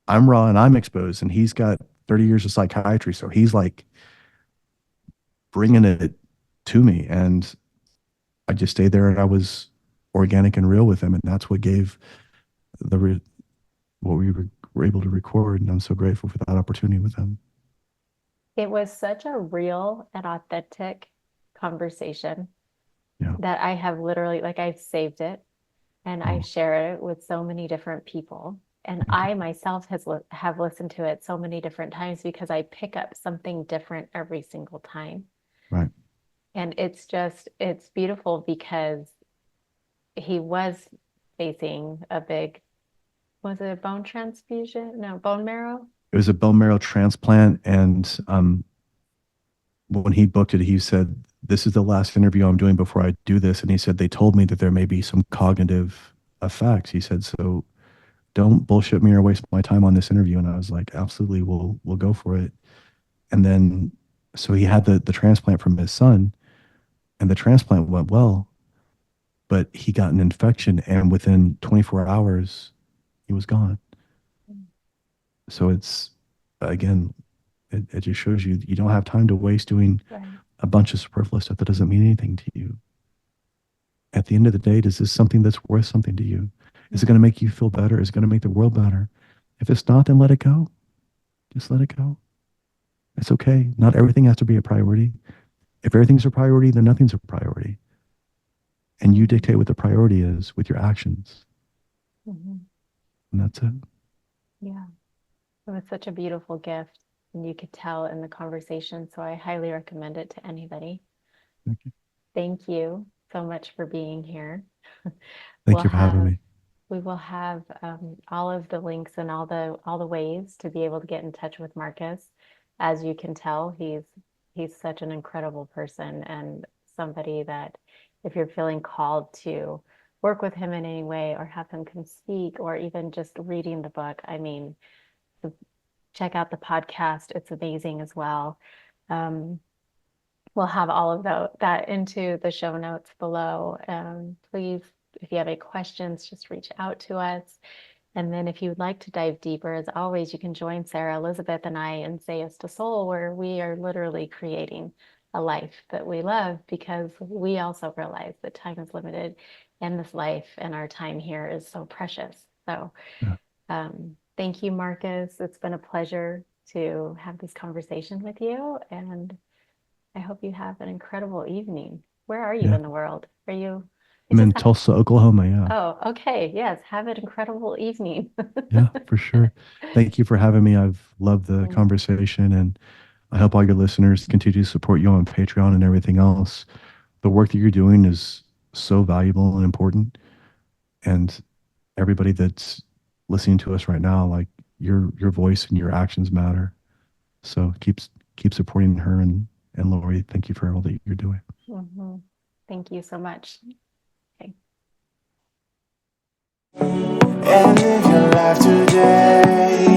raw and I'm exposed, and he's got 30 years of psychiatry. So he's like bringing it to me. And I just stayed there and I was organic and real with him. And that's what gave what were able to record. And I'm so grateful for that opportunity with him.
It was such a real and authentic conversation
Yeah.
that I have literally, like, I've saved it and
Oh,
I've shared it with so many different people. And
thank you.
I myself have listened to it so many different times because I pick up something different every single time.
Right.
And it's beautiful because he was facing a big, was it a bone transfusion? No, bone marrow.
It was a bone marrow transplant. And when he booked it, he said, "This is the last interview I'm doing before I do this." And he said, "They told me that there may be some cognitive effects." He said, "So don't bullshit me or waste my time on this interview." And I was like, "Absolutely, we'll go for it." And then so he had the transplant from his son, and the transplant went well, but he got an infection, and within 24 hours, he was gone. So it's again, it just shows you don't have time to waste doing
Right.
a bunch of superfluous stuff that doesn't mean anything to you. At the end of the day, is this something that's worth something to you? Is it going to make you feel better? Is it going to make the world better? If it's not, then let it go. Just let it go. It's okay. Not everything has to be a priority. If everything's a priority, then nothing's a priority. And you dictate what the priority is with your actions.
Mhm.
And that's it.
Yeah. It was such a beautiful gift, and you could tell in the conversation. So I highly recommend it to anybody.
Thank you.
Thank you so much for being here.
Thank you for having me.
We will have all of the links and all the ways to be able to get in touch with Marcus. As you can tell, he's such an incredible person and somebody that if you're feeling called to work with him in any way or have him come speak or even just reading the book, I mean, check out the podcast. It's amazing as well. We'll have all of that into the show notes below. Please, if you have any questions, just reach out to us. And then if you would like to dive deeper, as always, you can join Sarah, Elizabeth, and I in Say Yes to Soul, where we are literally creating a life that we love because we also realize that time is limited and this life and our time here is so precious. So
Yeah.
thank you, Marcus. It's been a pleasure to have this conversation with you. And I hope you have an incredible evening. Where are you
Yeah.
in the world? Are you?
I'm in Tulsa, Oklahoma. Yeah.
Oh, okay. Yes. Have an incredible evening.
Yeah, for sure. Thank you for having me. I've loved the conversation, and I hope all your listeners continue to support you on Patreon and everything else. The work that you're doing is so valuable and important. And everybody that's listening to us right now, like your voice and your actions matter. So keep supporting her and Lori. Thank you for all that you're doing.
Mhm. Thank you so much. Okay.
And live your life today.